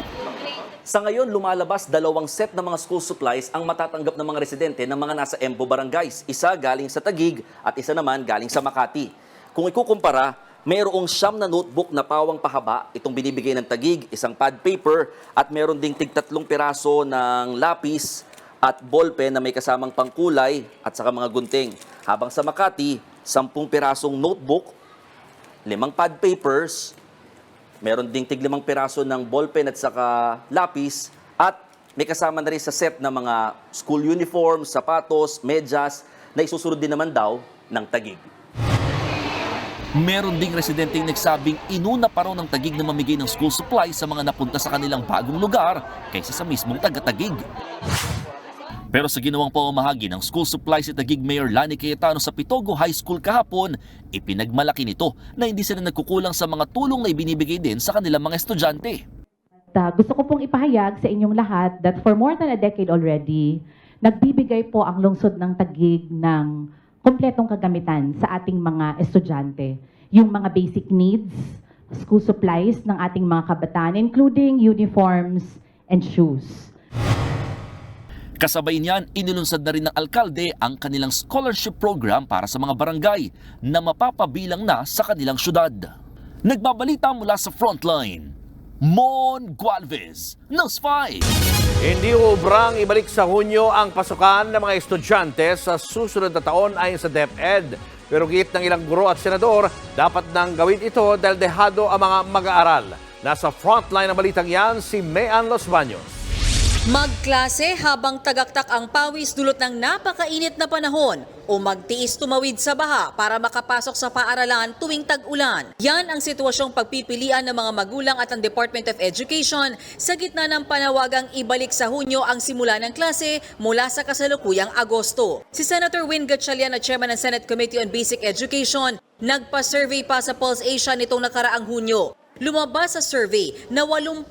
Sa ngayon, lumalabas 2 set ng mga school supplies ang matatanggap ng mga residente ng mga nasa Embo Barangays. Isa galing sa Taguig at isa naman galing sa Makati. Kung ikukumpara, mayroong 9 na notebook na pawang pahaba itong binibigay ng Taguig, isang pad paper at meron ding tig 3 piraso ng lapis at ballpen na may kasamang pangkulay at saka mga gunting. Habang sa Makati, 10 pirasong notebook, 5 pad papers, meron ding tig 5 piraso ng ballpen at saka lapis at may kasama na rin sa set ng mga school uniform, sapatos, medyas na isusunod din naman daw ng Taguig. Meron ding residenteng nagsabing inuna pa raw ng Taguig na mamigay ng school supplies sa mga napunta sa kanilang bagong lugar kaysa sa mismong taga-Taguig. Pero sa ginawang pamamahagi ng school supplies si Taguig Mayor Lani Cayetano sa Pitogo High School kahapon, ipinagmalaki nito na hindi sila nagkukulang sa mga tulong na ibinibigay din sa kanilang mga estudyante. Gusto ko pong ipahayag sa inyong lahat that for more than a decade already, nagbibigay po ang lungsod ng Taguig ng kompletong kagamitan sa ating mga estudyante. Yung mga basic needs, school supplies ng ating mga kabataan, including uniforms and shoes. Kasabay niyan, inilunsad na rin ng alkalde ang kanilang scholarship program para sa mga barangay na mapapabilang na sa kanilang syudad. Nagbabalita mula sa Frontline, Mon Gualvez, News 5. Hindi ubrang ibalik sa Hunyo ang pasukan ng mga estudyante sa susunod na taon ayon sa DepEd. Pero git ng ilang guro at senador, dapat nang gawin ito dahil dehado ang mga mag-aaral. Nasa Frontline ng balitang yan si Mayan Los Baños. Magklase habang tagaktak ang pawis dulot ng napakainit na panahon o magtiis tumawid sa baha para makapasok sa paaralan tuwing tag-ulan. Yan ang sitwasyong pagpipilian ng mga magulang at ang Department of Education sa gitna ng panawagang ibalik sa Hunyo ang simula ng klase mula sa kasalukuyang Agosto. Si Senator Win Gatchalian na chairman ng Senate Committee on Basic Education, nagpa-survey pa sa Pulse Asia nitong nakaraang Hunyo. Lumabas sa survey na 80%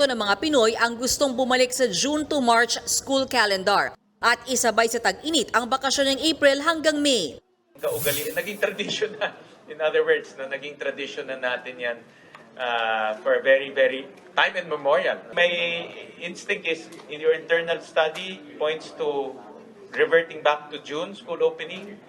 ng mga Pinoy ang gustong bumalik sa June to March school calendar at isabay sa tag-init ang bakasyon ng April hanggang May. Naging tradition na, in other words, naging tradition na natin yan for very, very time immemorial. My instinct is, in your internal study, points to reverting back to June school opening.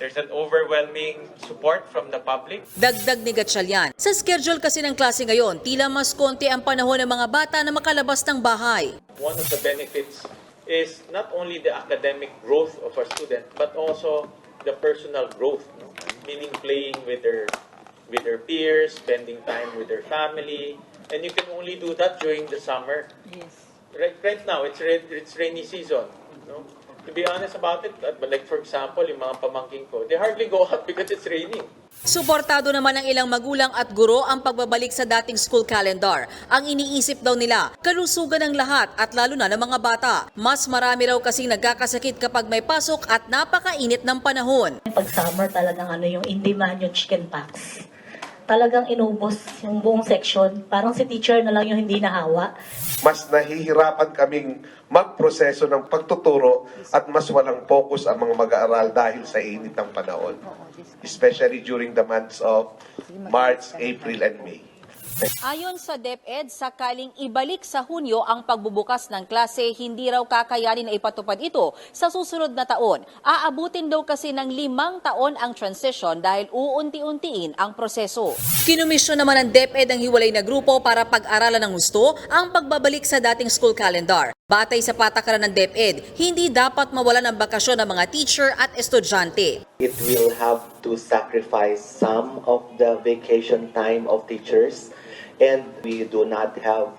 There's an overwhelming support from the public. Dagdag ni Gatchalian, sa schedule kasi ng klase ngayon, tila mas konti ang panahon ng mga bata na makalabas ng bahay. One of the benefits is not only the academic growth of our students, but also the personal growth, no? Meaning playing with their peers, spending time with their family, and you can only do that during the summer. Yes. Right now, it's rainy season, no? To be honest about it, like for example, yung mga pamangkin ko, they hardly go out because it's raining. Suportado naman ng ilang magulang at guro ang pagbabalik sa dating school calendar. Ang iniisip daw nila, kalusugan ng lahat at lalo na ng mga bata. Mas marami raw kasing nagkakasakit kapag may pasok at napakainit ng panahon. Pag summer talagang yung in-demand yung chicken pox. Talagang inubos yung buong section. Parang si teacher na lang yung hindi nahawa. Mas nahihirapan kaming magproseso ng pagtuturo at mas walang focus ang mga mag-aaral dahil sa init ng panahon. Especially during the months of March, April, and May. Ayon sa DepEd, sakaling ibalik sa Hunyo ang pagbubukas ng klase, hindi raw kakayanin na ipatupad ito sa susunod na taon. Aabutin daw kasi ng 5 taon ang transition dahil uunti-untiin ang proseso. Kinumisyon naman ng DepEd ang hiwalay na grupo para pag-aralan ng gusto ang pagbabalik sa dating school calendar. Batay sa patakaran ng DepEd, hindi dapat mawalan ng bakasyon ng mga teacher at estudyante. It will have to sacrifice some of the vacation time of teachers, and we do not have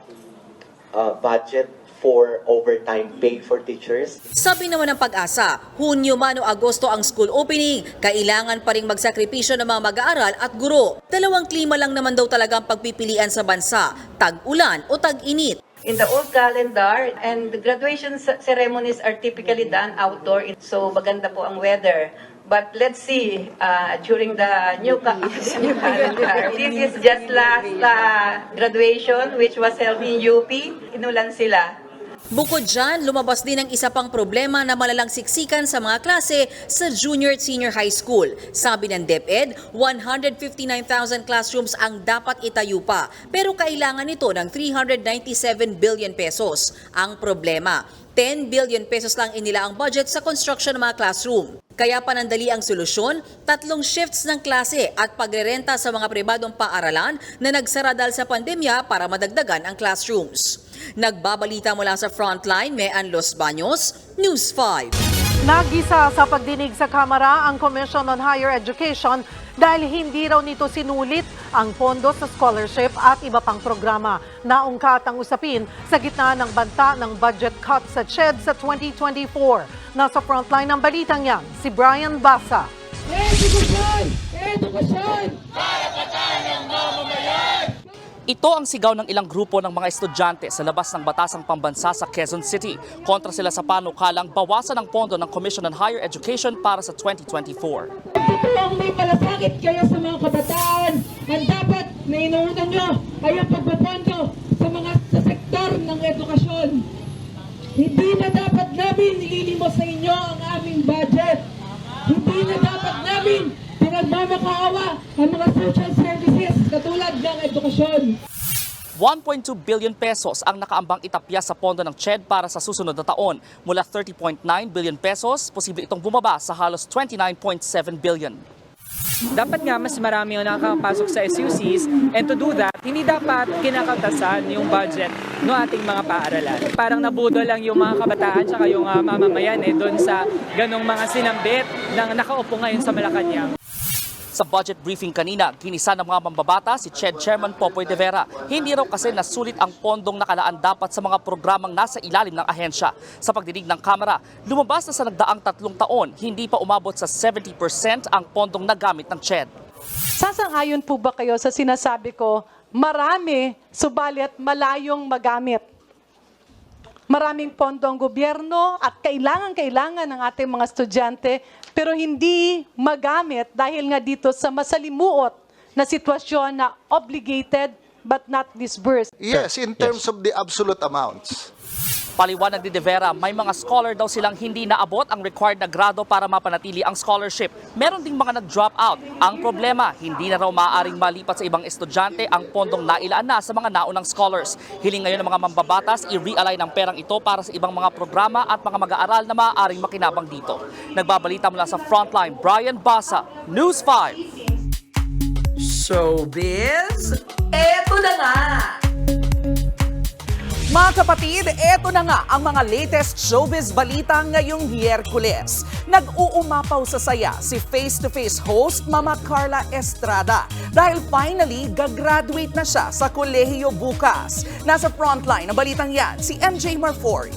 a budget for overtime pay for teachers. Sabi naman ng Pag-asa, Hunyo man o Agosto ang school opening, kailangan pa ring magsakripisyo ng mga mag-aaral at guro. 2 klima lang naman daw talaga ang pagpipilian sa bansa, tag-ulan o tag-init. In the old calendar, and the graduation ceremonies are typically done outdoor, so maganda po ang weather. But let's see, during the new calendar, this is just last graduation which was held in UP, inulan sila. Bukod dyan, lumabas din ang isa pang problema na malalang siksikan sa mga klase sa junior at senior high school. Sabi ng DepEd, 159,000 classrooms ang dapat itayo pa, pero kailangan ito ng 397 billion pesos. Ang problema, 10 billion pesos lang inila ang budget sa construction ng mga classroom. Kaya panandali ang solusyon, 3 shifts ng klase at pagrerenta sa mga pribadong paaralan na nagsara dahil sa pandemya para madagdagan ang classrooms. Nagbabalita mula sa Frontline, Mean Los Baños, News 5. Nagisa sa pagdinig sa Kamara ang Commission on Higher Education dahil hindi raw nito sinulit ang pondo sa scholarship at iba pang programa. Naungkat ang usapin sa gitna ng banta ng budget cut sa CHED sa 2024. Nasa Frontline ng balitang yan, si Brian Basa. Edukasyon! Edukasyon! Karapatan ng mamamayan! Ito ang sigaw ng ilang grupo ng mga estudyante sa labas ng batasang pambansa sa Quezon City. Kontra sila sa panukalang bawasan ang pondo ng Commission on Higher Education para sa 2024. Totoong may malasakit kayo sa mga kabataan. Ang dapat na inuunan nyo ay ang pagpapondo sa sektor ng edukasyon. Hindi na dapat namin nililimos sa inyo ang aming budget. Hindi na dapat namin pinagmamakaawa ang mga social services katulad ng edukasyon. 1.2 billion pesos ang nakaambang itapya sa pondo ng CHED para sa susunod na taon. Mula 30.9 billion pesos, posible itong bumaba sa halos 29.7 billion. Dapat nga mas marami ang nakakapasok sa SUCs, and to do that, hindi dapat kinakaltasan yung budget ng ating mga paaralan. Parang nabudo lang yung mga kabataan at yung mamamayan doon sa ganong mga sinambit na nakaupo ngayon sa Malacanang. Sa budget briefing kanina, ginisa ng mga mambabata si CHED Chairman Popoy de Vera. Hindi raw kasi nasulit ang pondong nakalaan dapat sa mga programang nasa ilalim ng ahensya. Sa pagdinig ng Kamara, lumabas na sa nagdaang 3 taon, hindi pa umabot sa 70% ang pondong nagamit ng CHED. Sasang-ayon po ba kayo sa sinasabi ko, marami, subalit malayong magamit? Maraming pondo ang gobyerno at kailangan ng ating mga estudyante, pero hindi magamit dahil nga dito sa masalimuot na sitwasyon na obligated but not disbursed. Yes, in terms of the absolute amounts. Paliwanag ni De Vera, may mga scholar daw silang hindi naabot ang required na grado para mapanatili ang scholarship. Meron ding mga nag-drop out. Ang problema, hindi na raw maaaring malipat sa ibang estudyante ang pondong nailaan na sa mga naunang scholars. Hiling ngayon ng mga mambabatas, i-realign ang perang ito para sa ibang mga programa at mga mag-aaral na maaaring makinabang dito. Nagbabalita mula sa Frontline, Brian Basa, News 5. Showbiz, eto na nga! Mga kapatid, eto na nga ang mga latest showbiz balita ngayong Miyerkules. Nag-uumapaw sa saya si face-to-face host Mama Carla Estrada dahil finally gagraduate na siya sa kolehiyo bukas. Nasa frontline ng balitang yan, si MJ Marfori.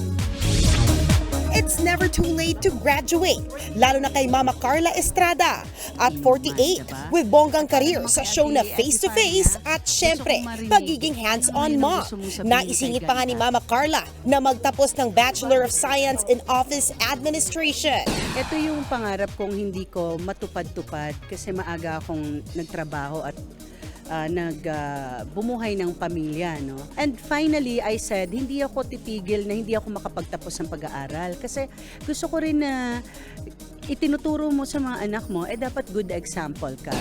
It's never too late to graduate, lalo na kay Mama Carla Estrada. At 48, with bonggang career sa show na face-to-face at syempre, pagiging hands-on mom. Naisingit pa nga ni Mama Carla na magtapos ng Bachelor of Science in Office Administration. Ito yung pangarap kong hindi ko matupad-tupad kasi maaga akong nagtrabaho at bumuhay ng pamilya, no? And finally, I said, hindi ako titigil na hindi ako makapagtapos ng pag-aaral kasi gusto ko rin na itinuturo mo sa mga anak mo, dapat good example ka.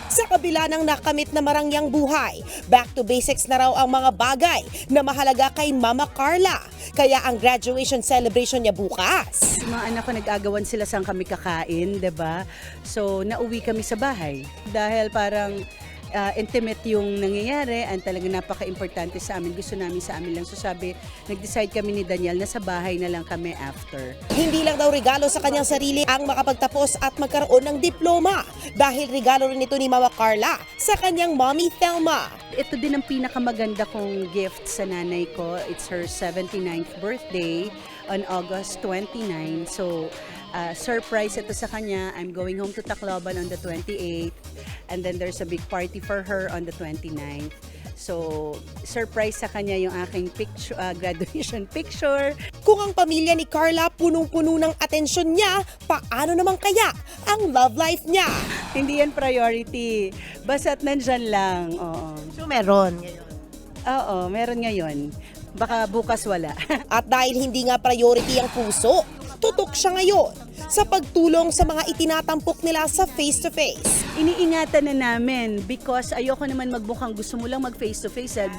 Sa kabila ng nakamit na marangyang buhay, back to basics na raw ang mga bagay na mahalaga kay Mama Carla. Kaya ang graduation celebration niya bukas. Yung mga anak ko nag-agawan sila saan kami kakain, 'di ba? So nauwi kami sa bahay dahil parang intimate yung nangyayari and talaga napaka-importante sa amin. Gusto namin sa amin lang. So sabi, nag-decide kami ni Daniel na sa bahay na lang kami after. Hindi lang daw regalo sa kanyang sarili ang makapagtapos at magkaroon ng diploma dahil regalo rin ito ni Mama Carla sa kanyang mommy Thelma. Ito din ang pinakamaganda kong gift sa nanay ko. It's her 79th birthday on August 29. So, surprise ito sa kanya. I'm going home to Tacloban on the 28th. And then there's a big party for her on the 29th. So, surprise sa kanya yung aking picture, graduation picture. Kung ang pamilya ni Carla punong-puno ng atensyon niya, paano naman kaya ang love life niya? Hindi yan priority. Basta't nandyan lang. Oo. So, meron ngayon? Oo, meron ngayon. Baka bukas wala. At dahil hindi nga priority ang puso, tutok siya ngayon sa pagtulong sa mga itinatampok nila sa face-to-face. Iniingatan na namin because ayoko naman magmukhang gusto mo lang mag face-to-face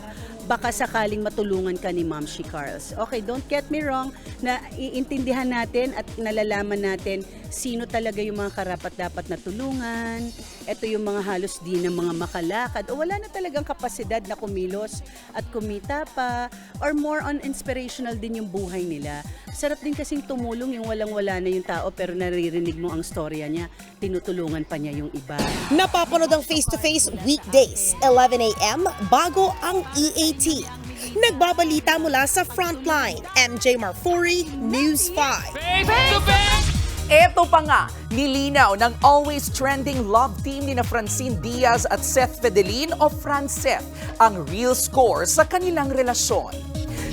baka sakaling matulungan ka ni Ma'am She Carls. Okay, don't get me wrong, na iintindihan natin at nalalaman natin sino talaga yung mga karapat-dapat na tulungan. Ito yung mga halos di ng mga makalakad o wala na talagang kapasidad na kumilos at kumita pa or more on inspirational din yung buhay nila. Sarap din kasing tumulong yung walang-wala na yung tao pero naririnig mo ang storya niya, tinutulungan pa niya yung iba. Napapanood ang face-to-face weekdays, 11 a.m. bago ang EAT. Nagbabalita mula sa Frontline, MJ Marfori, News 5. Eto pa nga, nilinaw ng always trending love team ni na Francine Diaz at Seth Fedelin o Franceth ang real score sa kanilang relasyon.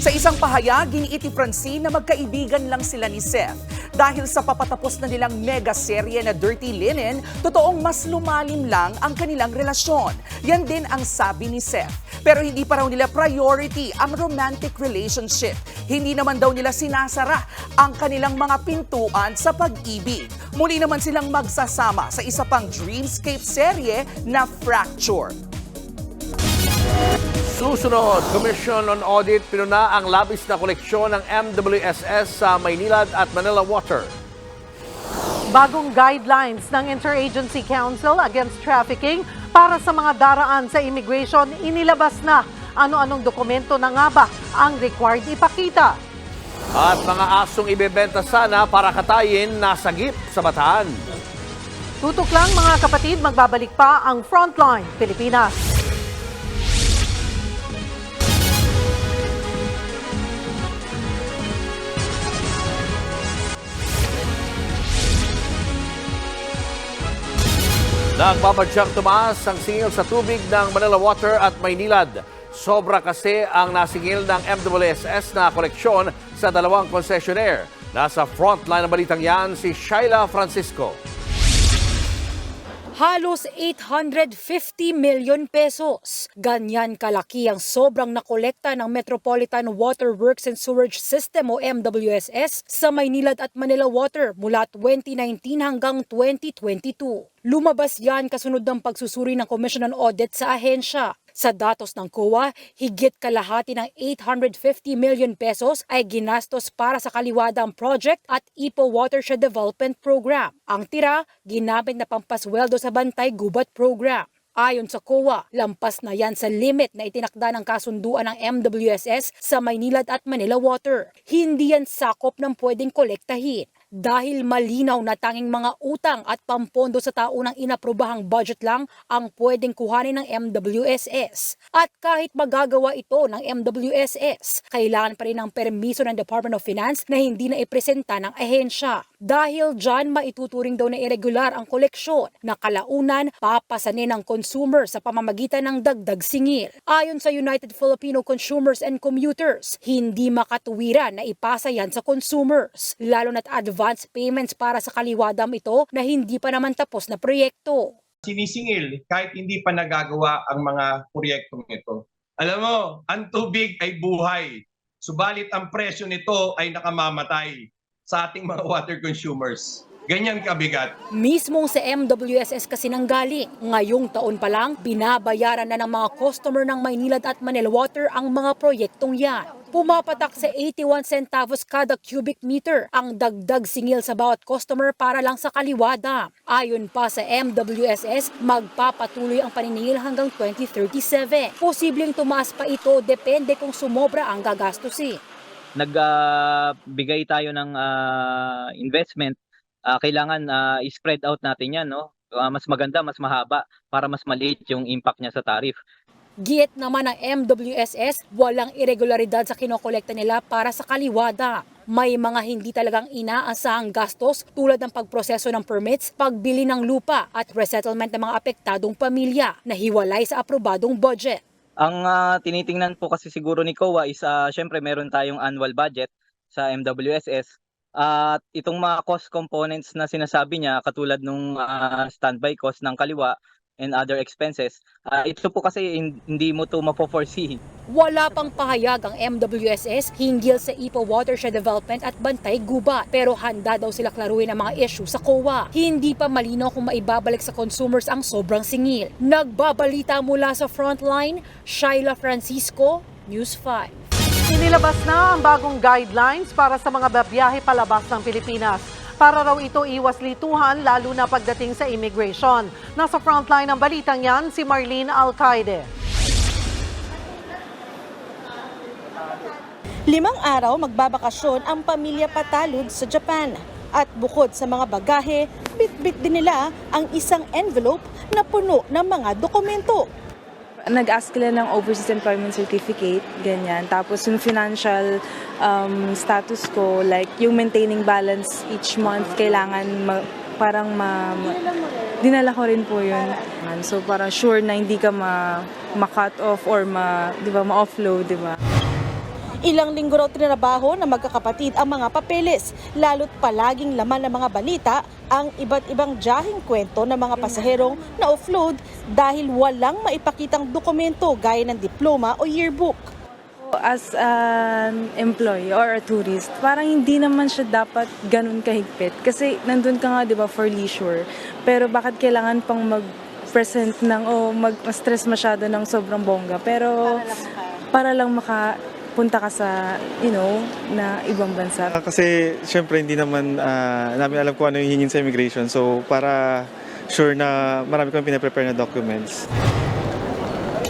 Sa isang pahayag, giniiti Francine na magkaibigan lang sila ni Seth. Dahil sa papatapos na nilang mega serye na Dirty Linen, totoong mas lumalim lang ang kanilang relasyon. Yan din ang sabi ni Seth. Pero hindi pa raw nila priority ang romantic relationship. Hindi naman daw nila sinasara ang kanilang mga pintuan sa pag-ibig. Muli naman silang magsasama sa isa pang Dreamscape serye na Fracture. Susunod, Commission on Audit pinuna ang labis na koleksyon ng MWSS sa Maynilad at Manila Water. Bagong guidelines ng Interagency Council Against Trafficking para sa mga daraan sa immigration, inilabas na ano-anong dokumento na nga ba ang required ipakita. At mga asong ibebenta sana para katayin nasagip sa Bataan. Tutok lang mga kapatid, magbabalik pa ang Frontline Pilipinas. Nagbabadyang tumaas ang singil sa tubig ng Manila Water at Maynilad. Sobra kasi ang nasingil ng MWSS na koleksyon sa dalawang concessionaire. Nasa frontline ng balitang yan si Shaila Francisco. Halos 850 million pesos. Ganyan kalaki ang sobrang nakolekta ng Metropolitan Water Works and Sewerage System o MWSS sa Maynilad at Manila Water mula 2019 hanggang 2022. Lumabas yan kasunod ng pagsusuri ng Commission on Audit sa ahensya. Sa datos ng COA, higit kalahati ng 850 million pesos ay ginastos para sa kaliwadang project at Ipo Watershed Development Program. Ang tira, ginamit na pampasweldo sa Bantay Gubat Program. Ayon sa COA, lampas na yan sa limit na itinakda ng kasunduan ng MWSS sa Maynilad at Manila Water. Hindi yan sakop ng pwedeng kolektahin. Dahil malinaw na tanging mga utang at pampondo sa taunang inaprobahang budget lang ang pwedeng kuhanin ng MWSS. At kahit magagawa ito ng MWSS, kailangan pa rin ng permiso ng Department of Finance na hindi na ipresenta ng ahensya. Dahil dyan maituturing daw na irregular ang koleksyon na kalaunan papasanin ng consumer sa pamamagitan ng dagdag singil. Ayon sa United Filipino Consumers and Commuters, hindi makatuwiran na ipasa yan sa consumers, lalo na't advance payments para sa kaliwadam ito na hindi pa naman tapos na proyekto. Sinisingil kahit hindi pa nagagawa ang mga proyektong ito. Alam mo, ang tubig ay buhay. Subalit ang presyo nito ay nakamamatay sa ating mga water consumers. Ganyan kabigat. Mismong sa MWSS kasi nanggaling. Ngayong taon pa lang, binabayaran na ng mga customer ng Maynilad at Manila Water ang mga proyektong yan. Pumapatak sa 81 centavos kada cubic meter ang dagdag singil sa bawat customer para lang sa kaliwada. Ayon pa sa MWSS, magpapatuloy ang paniningil hanggang 2037. Posibleng tumaas pa ito depende kung sumobra ang gagastusin. Nagbigay tayo ng investment, kailangan i-spread out natin yan, no? Mas maganda, mas mahaba para mas maliit yung impact niya sa tariff. Giit naman ng MWSS, walang irregularidad sa kinokolekta nila para sa kaliwada. May mga hindi talagang inaasahang gastos tulad ng pagproseso ng permits, pagbili ng lupa at resettlement ng mga apektadong pamilya na hiwalay sa aprobadong budget. Ang tinitingnan po kasi siguro ni COA is syempre meron tayong annual budget sa MWSS. At itong mga cost components na sinasabi niya katulad nung standby cost ng kaliwa and other expenses, ito po kasi hindi mo ito mapo-foresee. Wala pang pahayag ang MWSS hinggil sa IPO Watershed Development at Bantay Gubat, pero handa daw sila klaruhin ang mga issue sa COA. Hindi pa malinaw kung maibabalik sa consumers ang sobrang singil. Nagbabalita mula sa Frontline, Shaila Francisco, News 5. Inilabas na ang bagong guidelines para sa mga babiyahe palabas ng Pilipinas. Para raw ito iwas lituhan lalo na pagdating sa immigration. Nasa frontline ng balitang yan si Marlene Alcaide. 5 araw magbabakasyon ang pamilya Patalud sa Japan. At bukod sa mga bagahe, bit-bit din nila ang isang envelope na puno ng mga dokumento. Nag-ask sila ng overseas employment certificate, ganyan. Tapos yung financial status ko, like yung maintaining balance each month, kailangan dinala ko rin po yun. So parang sure na hindi ka ma-cut off or ma-offload, di ba? Ilang linggo raw trinabaho na magkakapatid ang mga papeles, lalo't palaging laman ng mga balita ang iba't ibang jahing kwento ng mga pasaherong na offload dahil walang maipakitang dokumento gaya ng diploma o yearbook. As an employee or a tourist, parang hindi naman siya dapat ganun kahigpit. Kasi nandun ka nga, di ba, for leisure. Pero bakit kailangan pang mag-present mag-stress masyado ng sobrang bongga? Pero para lang punta ka sa, na ibang bansa. Kasi syempre hindi naman namin alam kung ano yung hingin sa immigration. So para sure na marami kami pinaprepare na documents.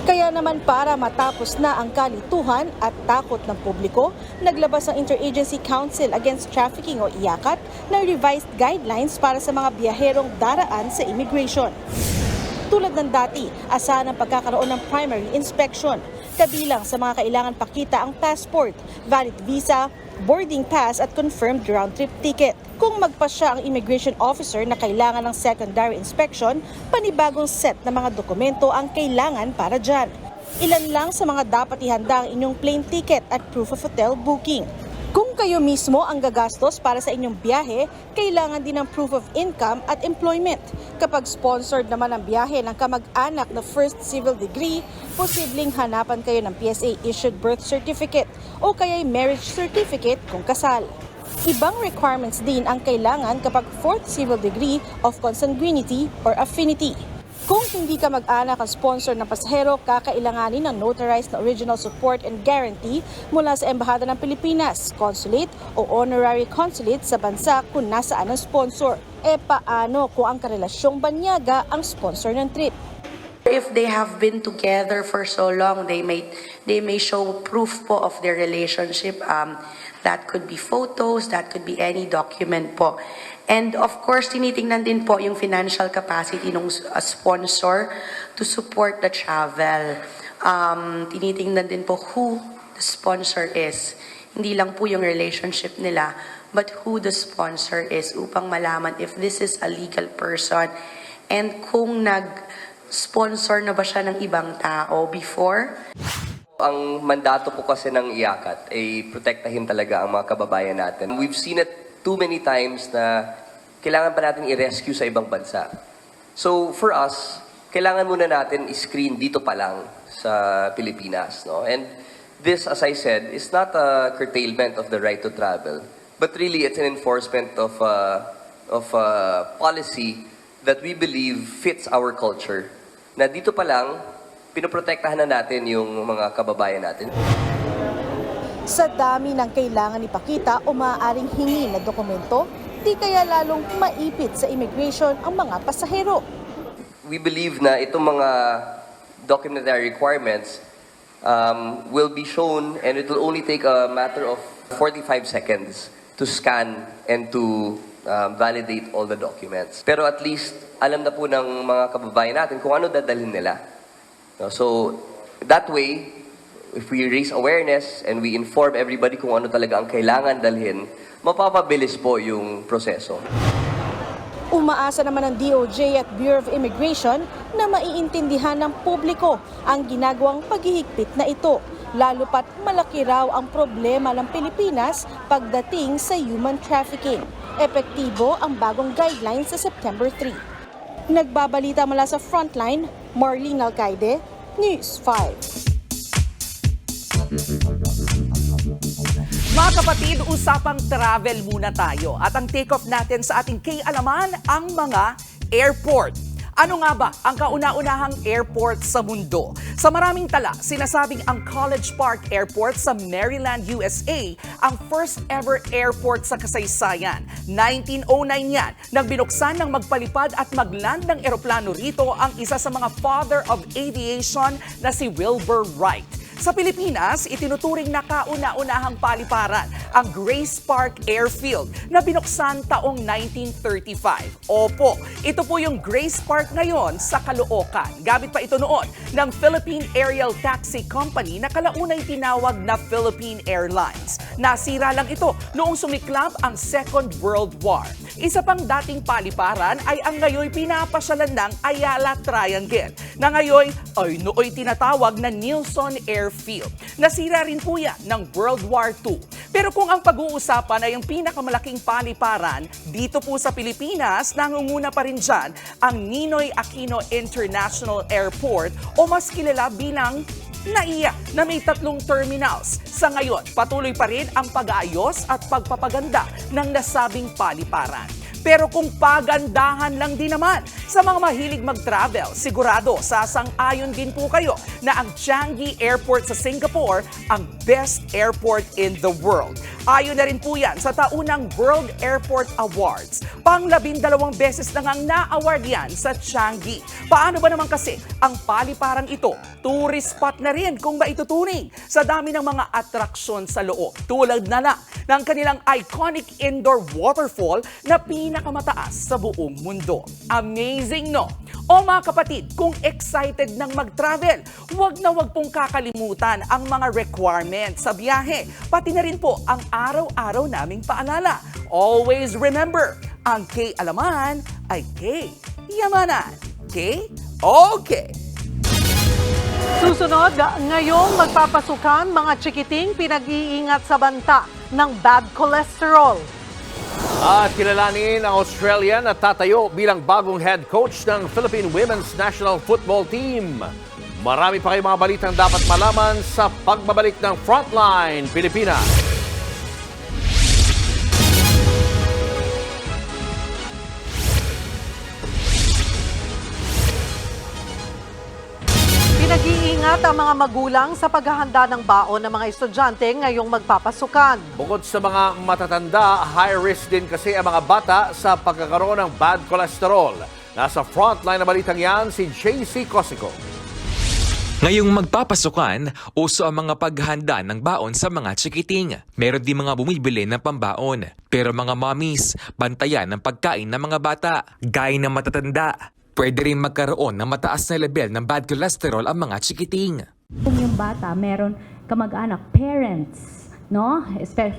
Kaya naman para matapos na ang kalituhan at takot ng publiko, naglabas ang Interagency Council Against Trafficking o IACAT ng revised guidelines para sa mga biyaherong daraan sa immigration. Tulad ng dati, asahan ang pagkakaroon ng primary inspection. Kabilang sa mga kailangan pakita ang passport, valid visa, boarding pass at confirmed round-trip ticket. Kung magpasya ang immigration officer na kailangan ng secondary inspection, panibagong set na mga dokumento ang kailangan para dyan. Ilan lang sa mga dapat ihanda ang inyong plane ticket at proof of hotel booking. Kung kayo mismo ang gagastos para sa inyong biyahe, kailangan din ng proof of income at employment. Kapag sponsored naman ang biyahe ng kamag-anak na first civil degree, posibleng hanapan kayo ng PSA-issued birth certificate o kaya'y marriage certificate kung kasal. Ibang requirements din ang kailangan kapag fourth civil degree of consanguinity or affinity. Kung hindi ka mag-anak ang sponsor ng pasahero, kakailanganin ng notarized na original support and guarantee mula sa Embahada ng Pilipinas, consulate o honorary consulate sa bansa kung nasaan ang sponsor. Paano kung ang karelasyong banyaga ang sponsor ng trip? If they have been together for so long, they may show proof po of their relationship. That could be photos, that could be any document po. And of course, tinitingnan din po yung financial capacity ng sponsor to support the travel. Tinitingnan din po who the sponsor is. Hindi lang po yung relationship nila, but who the sponsor is upang malaman if this is a legal person and kung nag-sponsor na ba siya ng ibang tao before. Ang mandato po kasi ng IACAT ay protektahin talaga ang mga kababayan natin. We've seen it too many times na kailangan pa natin i-rescue sa ibang bansa. So for us, kailangan muna natin i-screen dito pa lang sa Pilipinas. No? And this, as I said, is not a curtailment of the right to travel, but really it's an enforcement of policy that we believe fits our culture. Na dito pa lang, pinoprotektahan na natin yung mga kababayan natin. Sa dami ng kailangan ipakita o maaaring hingi na dokumento, di kaya lalong maipit sa immigration ang mga pasahero. We believe na itong mga documentary requirements will be shown, and it will only take a matter of 45 seconds to scan and to validate all the documents. Pero at least alam na po ng mga kababayan natin kung ano dadalhin nila. So that way, if we raise awareness and we inform everybody kung ano talaga ang kailangan dalhin, mapapabilis po yung proseso. Umaasa naman ng DOJ at Bureau of Immigration na maiintindihan ng publiko ang ginagawang paghihigpit na ito, lalo pat malaki raw ang problema ng Pilipinas pagdating sa human trafficking. Epektibo ang bagong guidelines sa September 3. Nagbabalita mula sa Frontline, Marlene Alcaide, News 5. Mga kapatid, usapang travel muna tayo. At ang take-off natin sa ating K-Alaman, ang mga airport. Ano nga ba ang kauna-unahang airport sa mundo? Sa maraming tala, sinasabing ang College Park Airport sa Maryland, USA, ang first ever airport sa kasaysayan. 1909 yan, nang binuksan ng magpalipad at magland ng eroplano rito ang isa sa mga father of aviation na si Wilbur Wright. Sa Pilipinas, itinuturing na kauna-unahang paliparan ang Grace Park Airfield na binuksan taong 1935. Opo, ito po yung Grace Park ngayon sa Caloocan. Gamit pa ito noon ng Philippine Aerial Taxi Company na kalaunay tinawag na Philippine Airlines. Nasira lang ito noong sumiklab ang Second World War. Isa pang dating paliparan ay ang ngayon pinapasyalan ng Ayala Triangle na ngayon ay nooy tinatawag na Nilsson Airfield. Nasira rin po yan ng World War II. Pero kung ang pag-uusapan ay ang pinakamalaking paliparan, dito po sa Pilipinas, nangunguna pa rin dyan ang Ninoy Aquino International Airport o mas kilala bilang NAIA na may 3 terminals. Sa ngayon, patuloy pa rin ang pag-aayos at pagpapaganda ng nasabing paliparan. Pero kung pagandahan lang din naman sa mga mahilig mag-travel, sigurado sasang-ayon din po kayo na ang Changi Airport sa Singapore ang best airport in the world. Ayon na rin po yan sa taunang World Airport Awards. Pang-12 beses na ngang na-award yan sa Changi. Paano ba naman kasi ang paliparang ito? Tourist spot na rin kung maituturing sa dami ng mga atraksyon sa loob. Tulad na lang ng kanilang iconic indoor waterfall na pinakamataas sa buong mundo. Amazing, no? O mga kapatid, kung excited ng mag-travel, huwag na huwag pong kakalimutan ang mga requirements sa biyahe. Pati na rin po ang araw-araw naming paalala. Always remember, ang K-Alaman ay K-Yamanan. K-Okay. Susunod, ngayong magpapasukan mga chikiting pinag-iingat sa banta ng bad cholesterol. At kilalanin ang Australian na tatayo bilang bagong head coach ng Philippine Women's National Football Team. Marami pa kayong mga balitang dapat malaman sa pagbabalik ng Frontline Pilipinas. Pinag-iingat ang mga magulang sa paghahanda ng baon ng mga estudyante ngayong magpapasukan. Bukod sa mga matatanda, high risk din kasi ang mga bata sa pagkakaroon ng bad cholesterol. Nasa frontline na balitang yan si JC Cosico. Ngayong magpapasukan, uso ang mga paghahanda ng baon sa mga chikiting. Meron din mga bumibili ng pambaon. Pero mga mommies, bantayan ang pagkain ng mga bata. Gaya ng matatanda, pwede rin magkaroon ng mataas na level ng bad cholesterol ang mga chikiting. Kung yung bata meron kamag-anak, parents, no?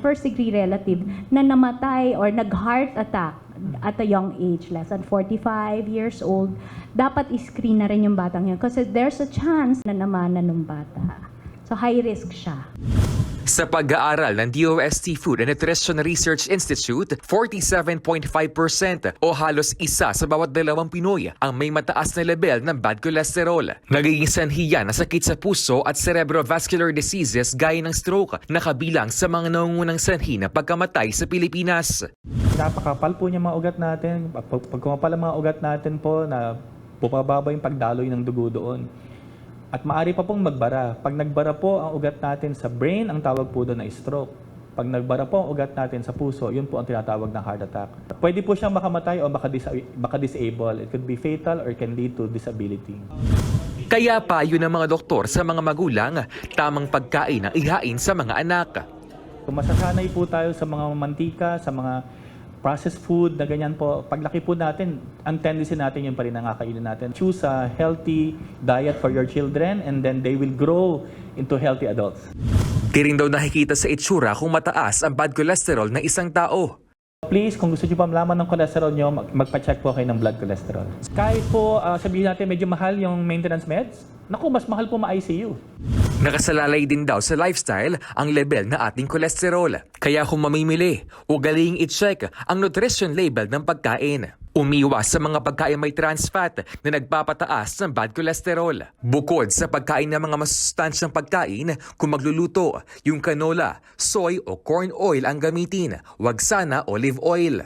First degree relative na namatay or nag-heart attack at a young age, less than 45 years old, dapat i-screen na rin yung batang yun kasi there's a chance na namanan ng bata. So high risk siya. Sa pag-aaral ng DOST Food and Nutrition Research Institute, 47.5% o halos isa sa bawat 2 Pinoy ang may mataas na level ng bad cholesterol. Nagiging sanhi yan na sakit sa puso at cerebrovascular diseases gaya ng stroke na kabilang sa mga nangungunang sanhi na pagkamatay sa Pilipinas. Napakapal po niya mga ugat natin. Pag kumapal ang mga ugat natin po, na pupababa yung pagdaloy ng dugo doon. At maaari pa pong magbara. Pag nagbara po ang ugat natin sa brain, ang tawag po doon ay stroke. Pag nagbara po ang ugat natin sa puso, yun po ang tinatawag na heart attack. Pwede po siyang makamatay o maka-disable. It could be fatal or can lead to disability. Kaya payo ng mga doktor sa mga magulang, tamang pagkain ang ihain sa mga anak. Kung masasanay po tayo sa mga mantika, sa mga processed food na ganyan po, paglaki po natin, ang tendency natin yung pa rin ang kakainin natin. Choose a healthy diet for your children and then they will grow into healthy adults. Di rin daw nakikita sa itsura kung mataas ang bad cholesterol ng isang tao. Please, kung gusto nyo pa malaman ng cholesterol nyo, magpa-check po kayo ng blood cholesterol. Kahit po sabihin natin medyo mahal yung maintenance meds, naku, mas mahal po ma-ICU. Nakasalalay din daw sa lifestyle ang level na ating kolesterol. Kaya kung mamimili, ugaling i-check ang nutrition label ng pagkain. Umiwas sa mga pagkain may trans fat na nagpapataas ng bad cholesterol. Bukod sa pagkain ng mga masustansyang pagkain, kung magluluto, yung canola, soy o corn oil ang gamitin. Wag sana olive oil.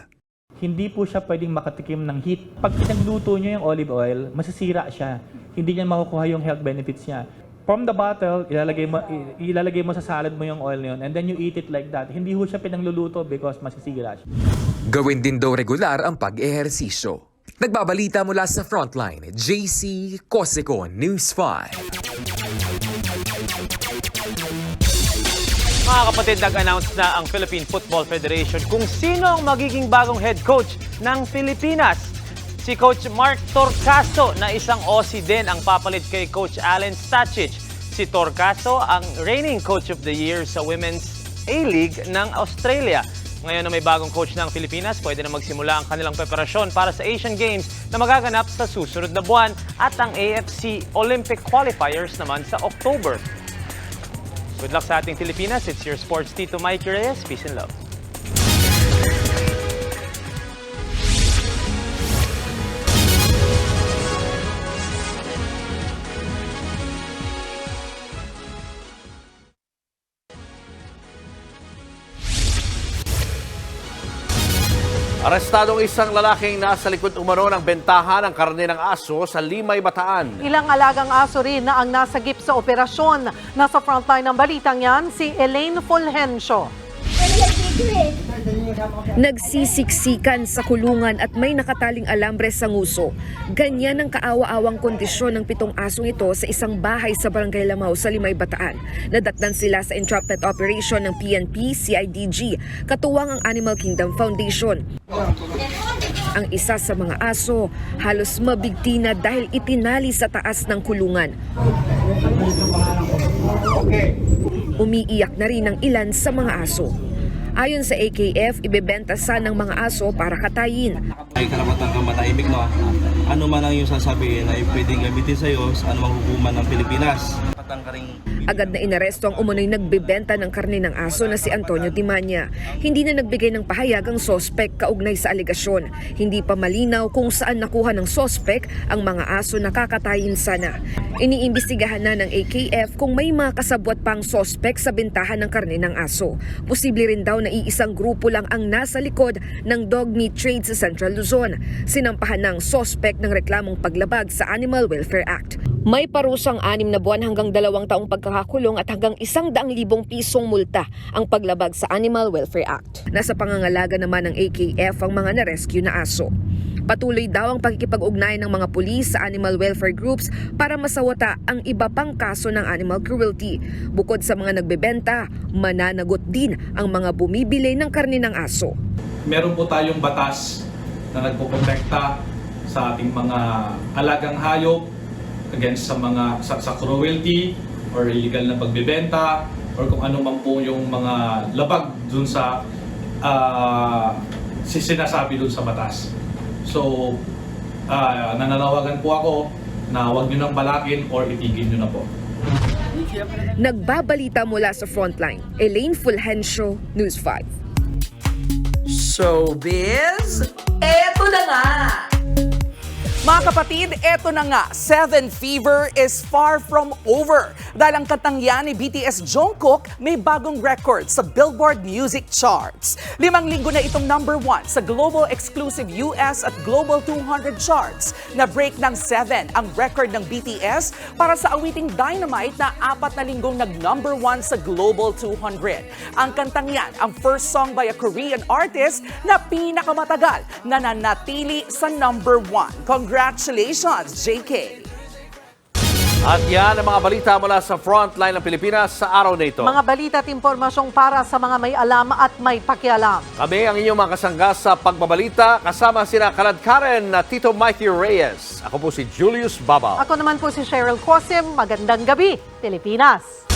Hindi po siya pwedeng makatikim ng heat. Pag pinagluto nyo yung olive oil, masisira siya. Hindi niya makukuha yung health benefits niya. From the bottle, ilalagay mo sa salad mo yung oil na yun and then you eat it like that. Hindi ho siya pinangluluto because masisira siya. Gawin din daw regular ang pag-ehersisyo. Nagbabalita mula sa Frontline, JC Cosecon, News 5. Mga kapatid, nag-announce na ang Philippine Football Federation kung sino ang magiging bagong head coach ng Pilipinas. Si Coach Mark Torcaso na isang Aussie din ang papalit kay Coach Alan Stachich. Si Torcaso ang reigning Coach of the Year sa Women's A-League ng Australia. Ngayon na may bagong coach ng Pilipinas, pwede na magsimula ang kanilang preparasyon para sa Asian Games na magaganap sa susunod na buwan at ang AFC Olympic qualifiers naman sa October. Good luck sa ating Pilipinas. It's your sports Tito Mikey Reyes. Peace and love. Arestadong isang lalaking nasa likod umano ng bentahan ng karne ng aso sa Limay, Bataan. Ilang alagang aso rin na ang nasagip sa operasyon. Nasa frontline ng balitang yan, si Elaine Fulgencio. Nagsisiksikan sa kulungan at may nakataling alambre sa nguso. Ganyan ang kaawa-awang kondisyon ng 7 asong ito sa isang bahay sa Barangay Lamao sa Limay, Bataan. Nadatnan sila sa entrapment operation ng PNP, CIDG, katuwang ang Animal Kingdom Foundation. Ang isa sa mga aso halos mabigti na dahil itinali sa taas ng kulungan. Umiiyak na rin ang ilan sa mga aso. Ayon sa AKF, ibebenta sana ng mga aso para katayin. Ay karapatan kang matahimik, no? Ano man ang iyong sasabihin ay pwedeng gamitin sa iyo sa anumang hukuman ng Pilipinas. Agad na inaresto ang umunoy nagbebenta ng karne ng aso na si Antonio Dimanya. Hindi na nagbigay ng pahayag ang sospek kaugnay sa alegasyon. Hindi pa malinaw kung saan nakuha ng sospek ang mga aso na kakatayin sana. Iniimbestigahan na ng AKF kung may mga kasabwat pang sospek sa bentahan ng karne ng aso. Posible rin daw na iisang grupo lang ang nasa likod ng dog meat trade sa Central Luzon. Sinampahan ng sospek ng reklamong paglabag sa Animal Welfare Act. May parusang 6 na buwan hanggang 2 taong pagkakakulong at hanggang 100,000 pisong multa ang paglabag sa Animal Welfare Act. Nasa pangangalaga naman ng AKF ang mga na-rescue na aso. Patuloy daw ang pakikipag-ugnayan ng mga pulis sa animal welfare groups para masawata ang iba pang kaso ng animal cruelty. Bukod sa mga nagbebenta, mananagot din ang mga bumibili ng karne ng aso. Meron po tayong batas na nagpoprotekta sa ating mga alagang hayop against sa mga sa cruelty or illegal na pagbebenta or kung ano man po yung mga labag dun sa sinasabi dun sa batas. So, nananawagan po ako na huwag nyo nang balakin or itigil nyo na po. Nagbabalita mula sa Frontline, Elaine Fulgencio, News 5. Showbiz, eto na nga! Mga kapatid, eto na nga, 7 Fever is far from over. Dahil ang katangyan ni BTS Jungkook may bagong record sa Billboard Music Charts. 5 linggo na itong number 1 sa Global Exclusive US at Global 200 Charts. Na-break ng 7 ang record ng BTS para sa awiting Dynamite na 4 na linggong nag-number 1 sa Global 200. Ang kantang yan, ang first song by a Korean artist na pinakamatagal na nanatili sa number 1. Congratulations, JK! At yan ang mga balita mula sa frontline ng Pilipinas sa araw na ito. Mga balita at impormasyong para sa mga may alam at may pakialam. Kami ang inyong mga kasangga sa pagbabalita, kasama sina Kalad Karen at Tito Mikey Reyes. Ako po si Julius Babao. Ako naman po si Cheryl Cosim. Magandang gabi, Pilipinas!